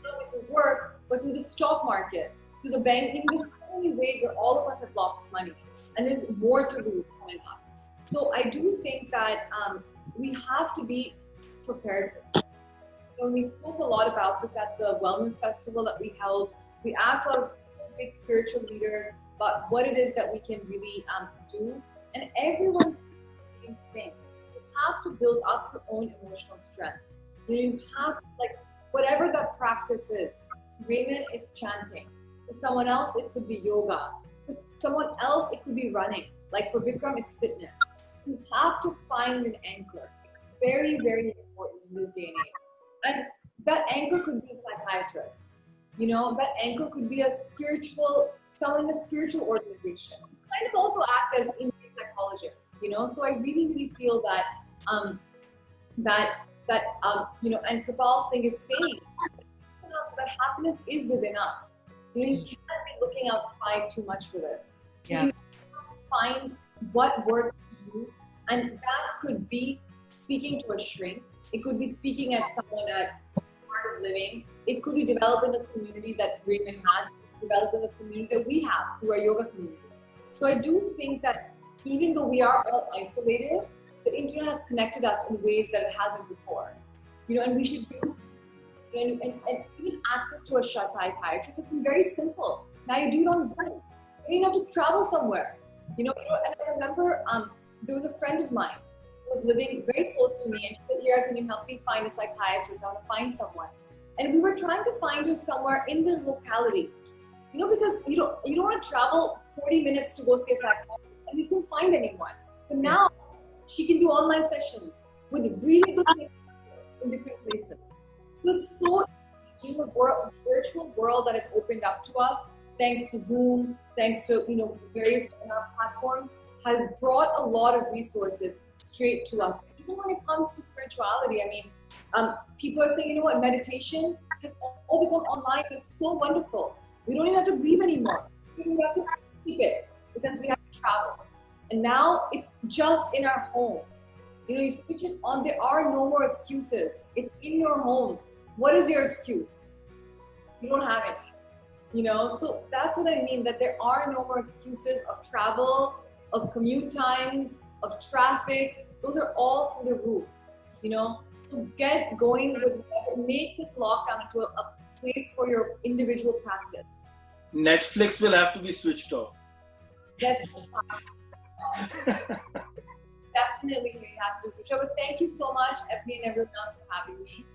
Not to work, but through the stock market, through the banking. There's so many ways where all of us have lost money, and there's more to lose coming up. So I do think that we have to be prepared for this. We spoke a lot about this at the wellness festival that we held. We asked a lot of big spiritual leaders about what it is that we can really do, and everyone's the same thing. You have to build up your own emotional strength. You have to, whatever that practice is. Raymond, it's chanting. For someone else, it could be yoga. For someone else, it could be running. Like for Bikram, it's fitness. You have to find an anchor. Very, very important in this day and age. And that anchor could be a psychiatrist. That anchor could be someone in a spiritual organization. Kind of also act as Indian psychologists, So I really, really feel that, and Kripal Singh is saying that happiness is within us. You can't be looking outside too much for this. So you have to find what works for you, and that could be speaking to a shrink. It could be speaking at someone at Art of Living. It could be developing a community that Raymond has, developing a community that we have through our yoga community. So I do think that even though we are all isolated, the internet has connected us in ways that it hasn't before. And we should use it. And even access to a psychiatrist has been very simple. Now you do it on Zoom. You don't have to travel somewhere. And I remember there was a friend of mine who was living very close to me, and she said, "Ira, can you help me find a psychiatrist? I want to find someone." And we were trying to find her somewhere in the locality. Because you don't want to travel 40 minutes to go see a psychiatrist, and you couldn't find anyone. But now she can do online sessions with really good in different places. So it's so, virtual world that has opened up to us, thanks to Zoom, thanks to, various platforms, has brought a lot of resources straight to us. Even when it comes to spirituality, people are saying, meditation has all become online. It's so wonderful. We don't even have to breathe anymore. We don't have to keep it because we have to travel. And now it's just in our home. You switch it on. There are no more excuses. It's in your home. What is your excuse? You don't have any. So that's what I mean, that there are no more excuses of travel, of commute times, of traffic. Those are all through the roof, So get going with make this lockdown into a place for your individual practice. Netflix will have to be switched off. Definitely we have to switch off. But thank you so much, Effie and everyone else, for having me.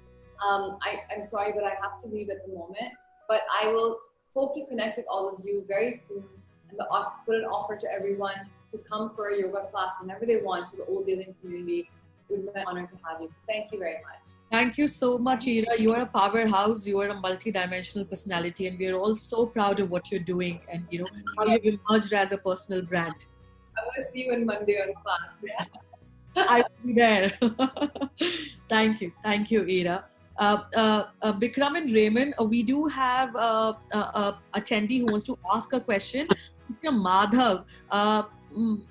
I'm sorry, but I have to leave at the moment. But I will hope to connect with all of you very soon and put an offer to everyone to come for a yoga class whenever they want to the Old Alien community. It would be an honor to have you. So thank you very much. Thank you so much, Ira. You are a powerhouse. You are a multi-dimensional personality, and we are all so proud of what you're doing and how you've emerged as a personal brand. I'm going to see you on Monday on class. Yeah. I'll be there. Thank you, Ira. Bikram and Raymond, we do have a attendee who wants to ask a question. Mr. Madhav.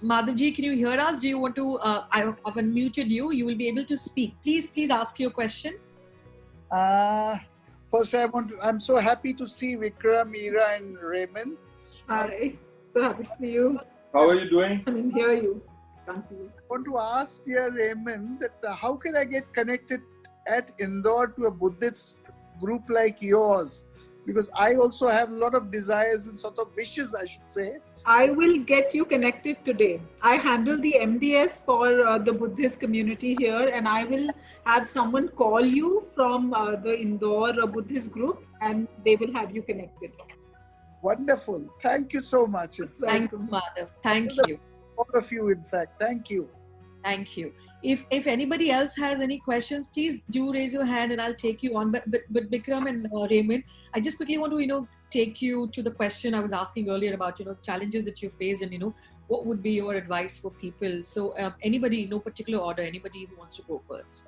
Madhavji, can you hear us? Do you want to? I've unmuted you. You will be able to speak. Please ask your question. First, I'm so happy to see Vikram, Ira, and Raymond. Hi, so happy to see you. How are you doing? I mean, hear you. Can't see you. I want to ask dear Raymond that how can I get connected at Indore to a Buddhist group like yours? Because I also have a lot of desires and sort of wishes, I should say. I will get you connected today. I handle the MDS for the Buddhist community here, and I will have someone call you from the Indore Buddhist group, and they will have you connected. Wonderful. Thank you so much. Thank you, Madhav. Thank you. All of you, in fact. Thank you. Thank you. If anybody else has any questions, please do raise your hand and I'll take you on. But Bikram and Raymond, I just quickly want to take you to the question I was asking earlier about the challenges that you face and what would be your advice for people. So anybody, no particular order, anybody who wants to go first.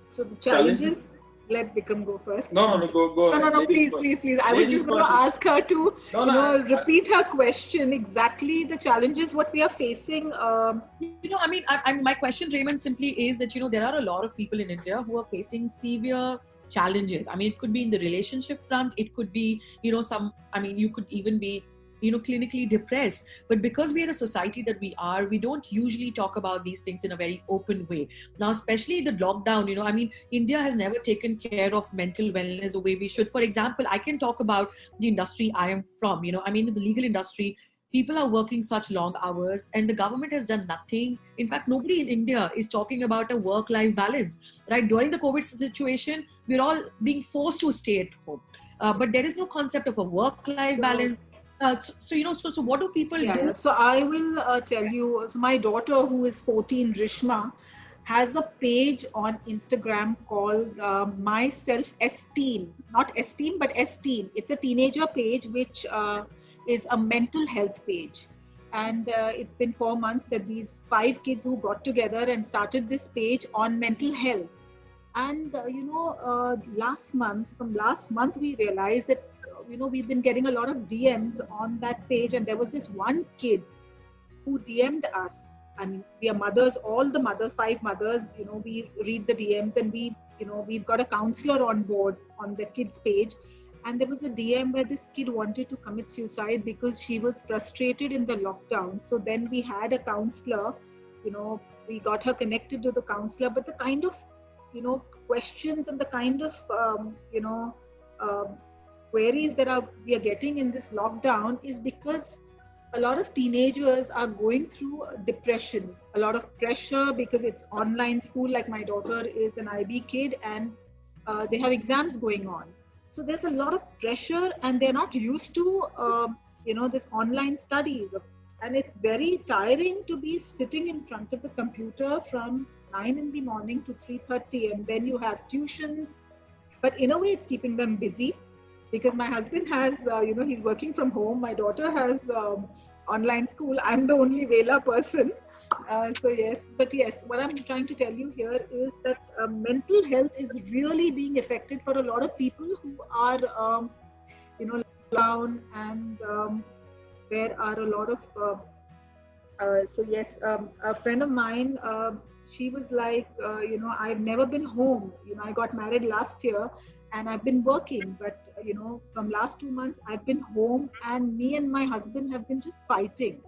So the challenges. Let Bikram go first. No, go ahead. No, please. I was just going to ask her to repeat her question exactly, the challenges, what we are facing. My question, Raymond, simply is that, there are a lot of people in India who are facing severe challenges. It could be in the relationship front. It could be, you could even be, clinically depressed. But because we are a society that we don't usually talk about these things in a very open way. Now, especially the lockdown, India has never taken care of mental wellness the way we should. For example, I can talk about the industry I am from, in the legal industry, people are working such long hours and the government has done nothing. In fact, nobody in India is talking about a work-life balance, right? During the COVID situation, we're all being forced to stay at home. But there is no concept of a work-life balance. So what do people do? So I will tell you, so my daughter who is 14, Rishma, has a page on Instagram called My Self-Esteem, not Esteem, but Esteem. It's a teenager page, which is a mental health page. And it's been 4 months that these 5 kids who got together and started this page on mental health. And, last month, we realized that we've been getting a lot of DMs on that page, and there was this one kid who DM'd us. We are mothers, all the mothers, 5 mothers, we read the DMs, and we've got a counselor on board on the kids page. And there was a DM where this kid wanted to commit suicide because she was frustrated in the lockdown. So then we had a counselor, we got her connected to the counselor, but the kind of, questions and the kind of, queries that we are getting in this lockdown is because a lot of teenagers are going through depression, a lot of pressure because it's online school. Like my daughter is an IB kid and they have exams going on. So there's a lot of pressure and they're not used to, this online studies. And it's very tiring to be sitting in front of the computer from 9 in the morning to 3:30, and then you have tuitions. But in a way, it's keeping them busy because my husband has, he's working from home. My daughter has online school. I'm the only Vela person. So yes, but yes, what I'm trying to tell you here is that mental health is really being affected for a lot of people who are, down, and there are a lot of. So yes, a friend of mine, she was like, I've never been home. I got married last year, and I've been working, but from last 2 months, I've been home, and me and my husband have been just fighting.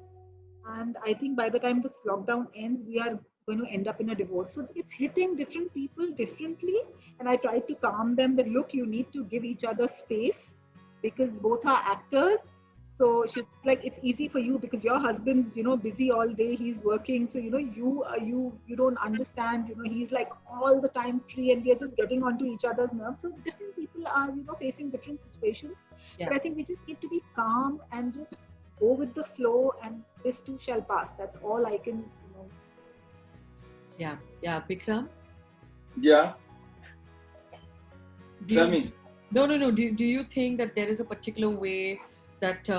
And I think by the time this lockdown ends, we are going to end up in a divorce. So it's hitting different people differently. And I tried to calm them that, look, you need to give each other space because both are actors. So she's like, it's easy for you because your husband's, busy all day. He's working. So, you don't understand, he's like all the time free, and we are just getting onto each other's nerves. So different people are, facing different situations. Yeah. But I think we just need to be calm and just go with the flow, and this too shall pass. That's all I can, Yeah. Bikram? Yeah. Do Tell you- me. No. Do you think that there is a particular way that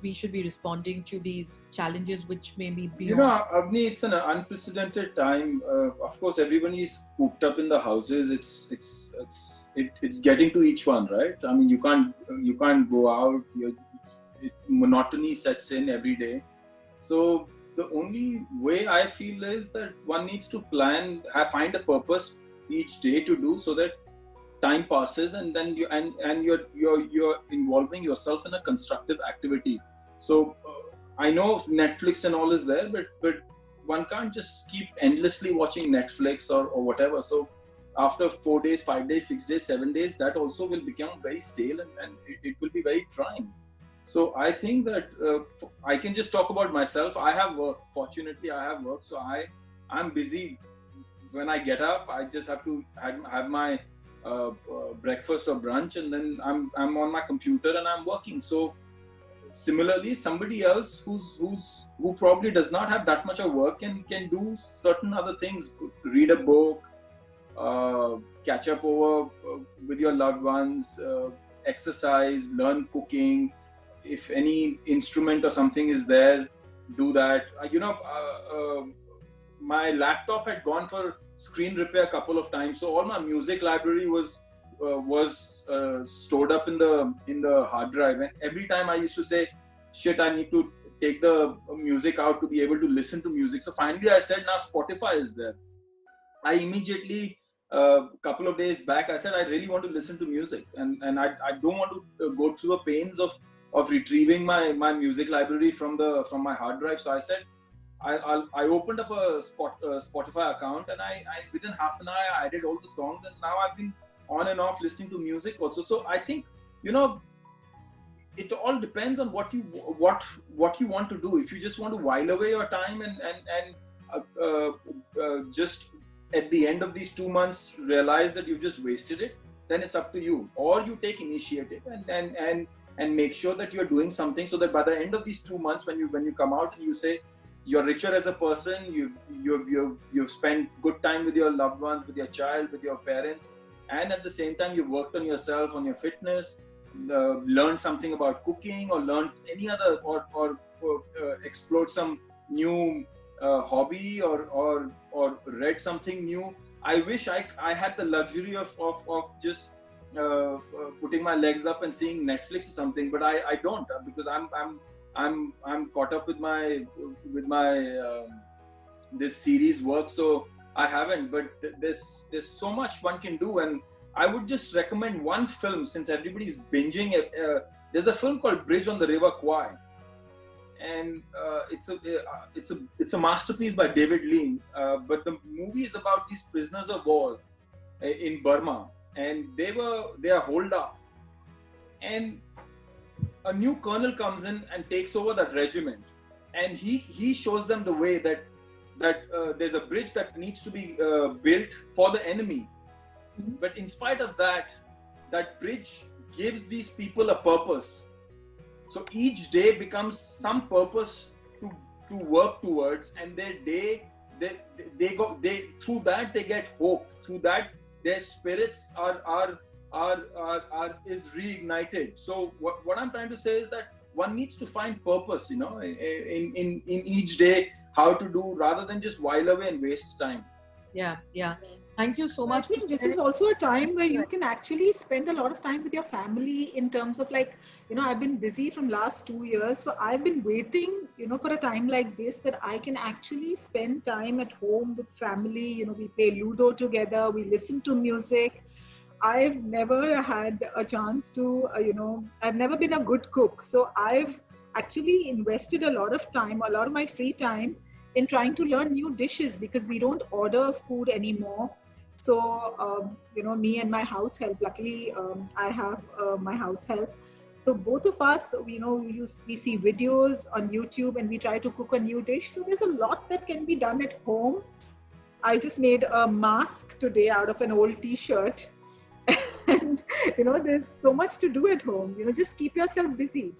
we should be responding to these challenges, which may be beyond? Avni, it's an unprecedented time. Of course, everybody is cooped up in the houses. It's getting to each one, right? I mean, you can't go out. Monotony sets in every day. So the only way I feel is that one needs to plan, find a purpose each day to do, so that time passes, and then you're involving yourself in a constructive activity. So I know Netflix and all is there, but one can't just keep endlessly watching Netflix or whatever. So after 4 days, 5 days, 6 days, 7 days, that also will become very stale, and it will be very trying. So I think that I can just talk about myself. I have work. Fortunately, I have work. So I'm busy. When I get up, I just have to have my breakfast or brunch, and then I'm on my computer and I'm working. So similarly, somebody else who probably does not have that much of work can do certain other things, read a book, catch up over with your loved ones, exercise, learn cooking. If any instrument or something is there, do that. My laptop had gone for screen repair a couple of times, so all my music library was stored up in the hard drive, and every time I used to say, shit, I need to take the music out to be able to listen to music. So finally I said, now Spotify is there. I immediately couple of days back I said, I really want to listen to music, and I don't want to go through the pains of retrieving my music library from my hard drive. So I said, I opened up a Spotify account, and I within half an hour I added all the songs, and now I've been on and off listening to music also. So I think it all depends on what you want to do. If you just want to while away your time and just at the end of these 2 months realize that you've just wasted it, then it's up to you. Or you take initiative and make sure that you're doing something, so that by the end of these 2 months, when you come out and you say you're richer as a person, you've spent good time with your loved ones, with your child, with your parents, and at the same time you've worked on yourself, on your fitness, learned something about cooking, or learned any other, or explored some new hobby, or read something new. I wish I had the luxury of just putting my legs up and seeing Netflix or something, but I don't, because I'm caught up with my this series work, so I haven't. But there's so much one can do, and I would just recommend one film, since everybody's binging. There's a film called Bridge on the River Kwai, and it's a masterpiece by David Lean. But the movie is about these prisoners of war in Burma, and they are holed up, and a new colonel comes in and takes over that regiment, and he shows them the way that there's a bridge that needs to be built for the enemy. But in spite of that bridge gives these people a purpose. So each day becomes some purpose to work towards, and their day they through that they get hope. Through that their spirits are is reignited. So what I'm trying to say is that one needs to find purpose, you know, in each day, how to do, rather than just while away and waste time. Yeah. Thank you so much. I think this is also a time where you can actually spend a lot of time with your family, in terms of, like, you know, I've been busy from last 2 years. So I've been waiting, you know, for a time like this, that I can actually spend time at home with family. You know, we play Ludo together, we listen to music. I've never had a chance to, you know, I've never been a good cook. So I've actually invested a lot of time, a lot of my free time, in trying to learn new dishes, because we don't order food anymore. So, you know, me and my house help, luckily I have my house help. So both of us, you know, we see videos on YouTube and we try to cook a new dish. So there's a lot that can be done at home. I just made a mask today out of an old t-shirt. And, you know, there's so much to do at home. You know, just keep yourself busy.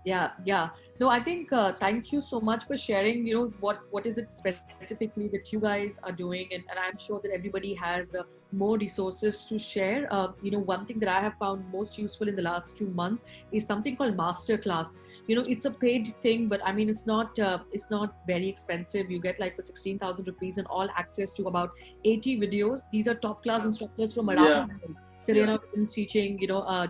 Yeah. No, I think thank you so much for sharing, you know, what is it specifically that you guys are doing. And I'm sure that everybody has more resources to share. You know, one thing that I have found most useful in the last 2 months is something called Masterclass. You know, it's a paid thing, but I mean, it's not very expensive. You get like for 16,000 rupees and all access to about 80 videos. These are top class instructors from around the world. Serena is teaching, you know,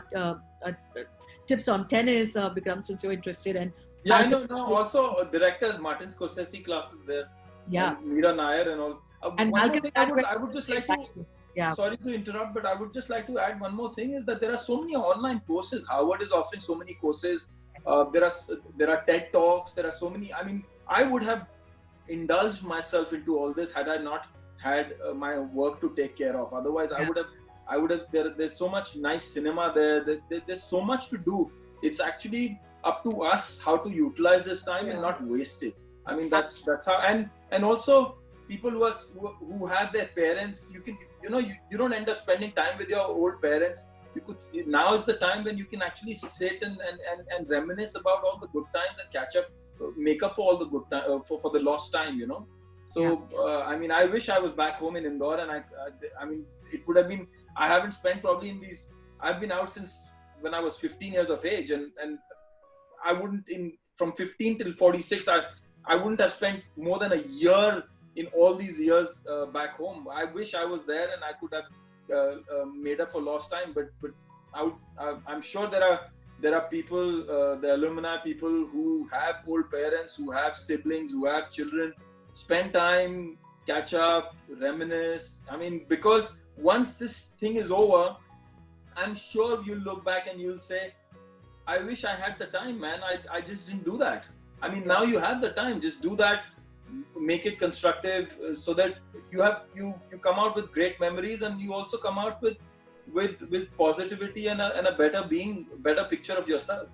tips on tennis, Bikram, since you're interested. And I know now also directors Martin Scorsese classes there. And Meera Nair and all. And one more thing I would just like to, sorry to interrupt, but I would just like to add one more thing, is that there are so many online courses. Harvard is offering so many courses. There are TED Talks. There are so many. I mean, I would have indulged myself into all this had I not had my work to take care of. Otherwise, I would have. There's so much nice cinema there. There's so much to do. It's actually up to us how to utilize this time and not waste it. I mean, that's how. And also people who have their parents, you don't end up spending time with your old parents. Now is the time when you can actually sit and reminisce about all the good times and catch up, make up for all the good time, for the lost time, you know. So I mean, I wish I was back home in Indore, and I mean, it would have been. I haven't spent probably in these. I've been out since when I was 15 years of age, and I wouldn't from 15 till 46. I wouldn't have spent more than a year in all these years back home. I wish I was there and I could have made up for lost time. But I'm sure there are people, the alumni people who have old parents, who have siblings, who have children. Spend time, catch up, reminisce. I mean, because once this thing is over, I'm sure you'll look back and you'll say, I wish I had the time, man. I just didn't do that. I mean, now you have the time. Just do that. Make it constructive, so that you come out with great memories, and you also come out with positivity and a better picture of yourself.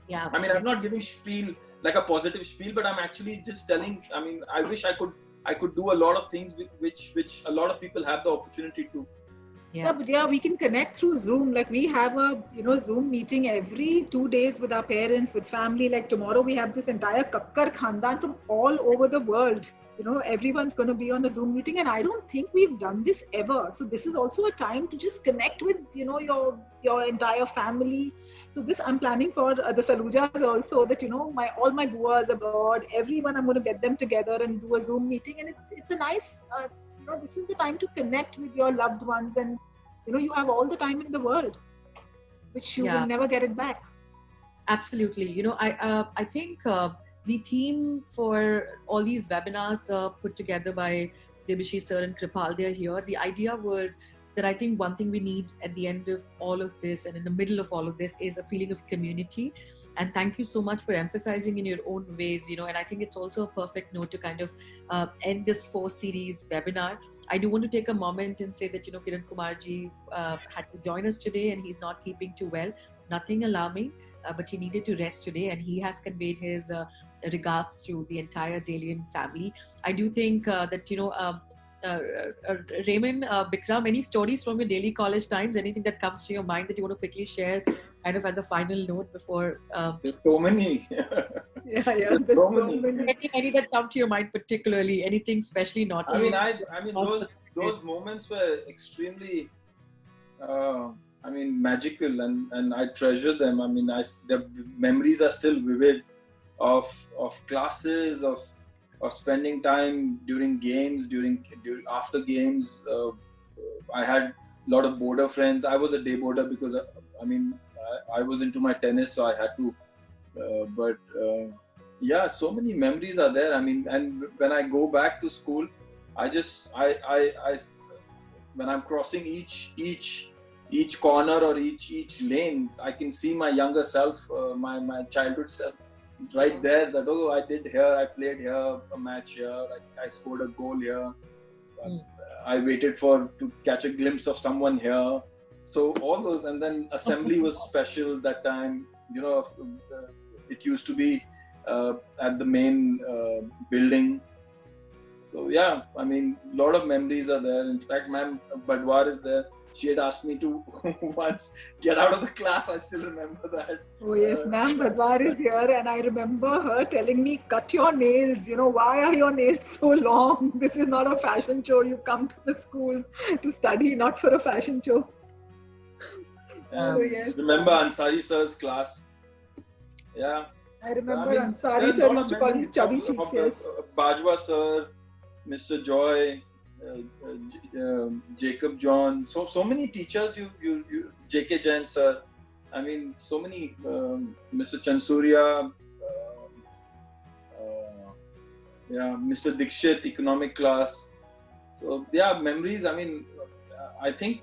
Yeah. I mean, I'm not giving spiel like a positive spiel, but I'm actually just telling. I mean, I wish I could do a lot of things which a lot of people have the opportunity to. But we can connect through Zoom. Like, we have a Zoom meeting every 2 days with our parents, with family. Like, tomorrow we have this entire Kakkar Khandan from all over the world. You know, everyone's going to be on a Zoom meeting, and I don't think we've done this ever. So this is also a time to just connect with your entire family. So this I'm planning for the Salujas also, that all my buas abroad, everyone, I'm going to get them together and do a Zoom meeting, and it's a nice. This is the time to connect with your loved ones, and you have all the time in the world, which you will never get it back. Absolutely. I think the theme for all these webinars put together by Debashish sir and Kripal, they're here. The idea was that I think one thing we need at the end of all of this and in the middle of all of this is a feeling of community. And thank you so much for emphasizing in your own ways, and I think it's also a perfect note to kind of end this 4-series webinar. I do want to take a moment and say that, Kiran Kumarji had to join us today, and he's not keeping too well. Nothing alarming, but he needed to rest today, and he has conveyed his regards to the entire Delian family. I do think that, Raymond, Bikram, any stories from your Delhi college times? Anything that comes to your mind that you want to quickly share, kind of as a final note before? There's so many. Yeah, There's there's so so many. many. Any that come to your mind particularly? Anything especially naughty? I mean, those moments were extremely, magical, and I treasure them. I mean, the memories are still vivid of classes, of spending time during games, during after games. I had a lot of boarder friends. I was a day boarder because I was into my tennis, so I had to. Yeah, so many memories are there. I mean, and when I go back to school, I when I'm crossing each corner or each lane, I can see my younger self, my childhood self, right there. That I did here, I played here a match here, I scored a goal here. I waited to catch a glimpse of someone here. So all those, and then assembly was special that time. It used to be at the main building. So yeah, I mean, a lot of memories are there. In fact, Ma'am Badwar is there. She had asked me to once get out of the class. I still remember that. Oh yes, Ma'am Badwar is here, and I remember her telling me, "Cut your nails. Why are your nails so long? This is not a fashion show. You come to the school to study, not for a fashion show." Yes. Remember Ansari sir's class? Yeah. I remember Ansari sir used to call me Chubby Cheeks. Yes. Bajwa sir, Mr. Joy, Jacob John. So many teachers. You J.K. Jain sir. I mean, so many. Mr. Chansuria. Mr. Dikshit, economic class. So yeah, memories. I mean, I think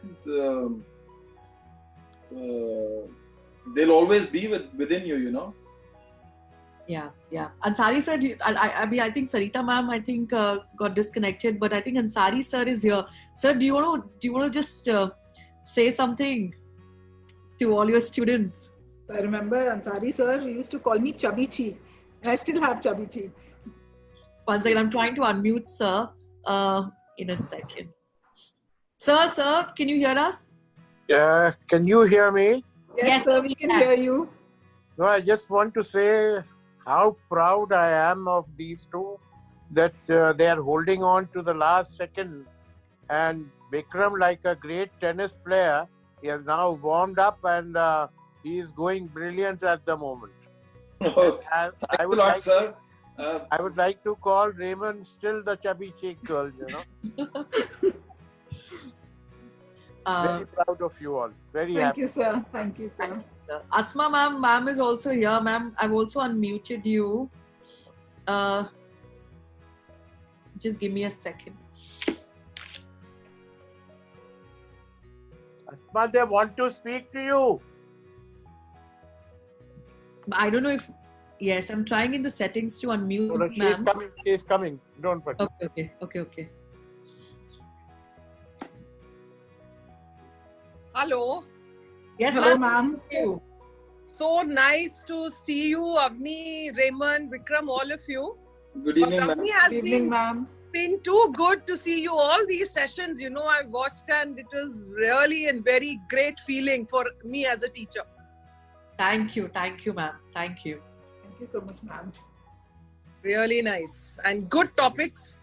they'll always be within you. Yeah. Ansari sir, I think Sarita ma'am, got disconnected, but I think Ansari sir is here. Sir, do you want to just say something to all your students? I remember Ansari sir used to call me Chubby Cheeks, and I still have chubby cheeks. One second, I'm trying to unmute sir. In a second. Sir, can you hear us? Can you hear me? Yes, sir, we can hear you. No, I just want to say how proud I am of these two, that they are holding on to the last second. And Vikram, like a great tennis player, he has now warmed up and he is going brilliant at the moment. I would like, sir. I would like to call Raymond still the chubby cheek girl, Very proud of you all. Very happy. Thank you, sir. Asma ma'am is also here. Ma'am, I've also unmuted you. Just give me a second. Asma, they want to speak to you. I don't know if... Yes, I'm trying in the settings to unmute, ma'am. She's coming. Don't worry. Okay. Hello. Yes, hello, ma'am. So nice to see you, Avni, Raymond, Vikram, all of you. Good evening, ma'am. Avni has Good evening, ma'am. been too good to see you all these sessions. I've watched and it is really a very great feeling for me as a teacher. Thank you, ma'am. Thank you. Thank you so much, ma'am. Really nice and good topics.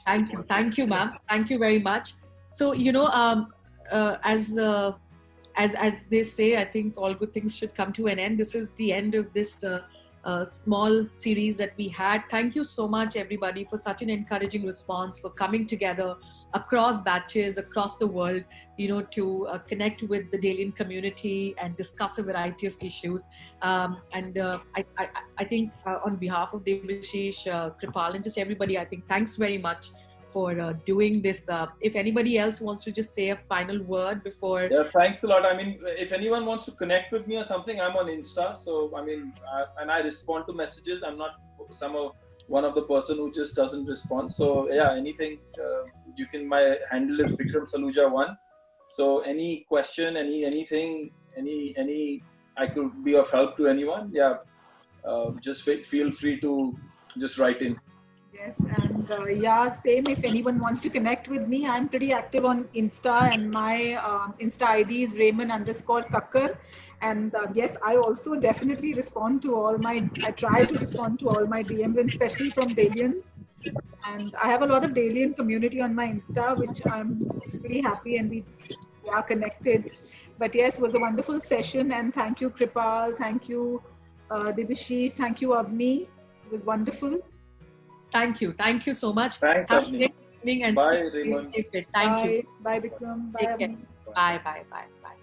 Thank you, ma'am. Thank you very much. So, as they say, I think all good things should come to an end. This is the end of this small series that we had. Thank you so much, everybody, for such an encouraging response, for coming together across batches, across the world, to connect with the Delian community and discuss a variety of issues. I think on behalf of Debashish, Kripal, and just everybody, I think thanks very much for doing this. If anybody else wants to just say a final word before... Yeah, thanks a lot. I mean, if anyone wants to connect with me or something, I'm on Insta. So, and I respond to messages. I'm not one of the person who just doesn't respond. So, yeah, anything, my handle is Vikram Saluja1. So, any question, anything, I could be of help to anyone. Yeah, just feel free to just write in. Yes, and yeah, same. If anyone wants to connect with me, I'm pretty active on Insta, and my Insta ID is Raymond_Kakkar. And yes, I also definitely respond to all my. I try to respond to all my DMs, and especially from Dalians. And I have a lot of Dalian community on my Insta, which I'm pretty happy, and we are connected. But yes, it was a wonderful session, and thank you, Kripal. Thank you, Debashish. Thank you, Avni. It was wonderful. Thank you. Thank you so much. Thanks, Have a Avni. great evening and Bye, stay Raymond. fit. Thank you. Bye, Bikram. Bye, Take care. Avni. Bye, bye, bye, bye.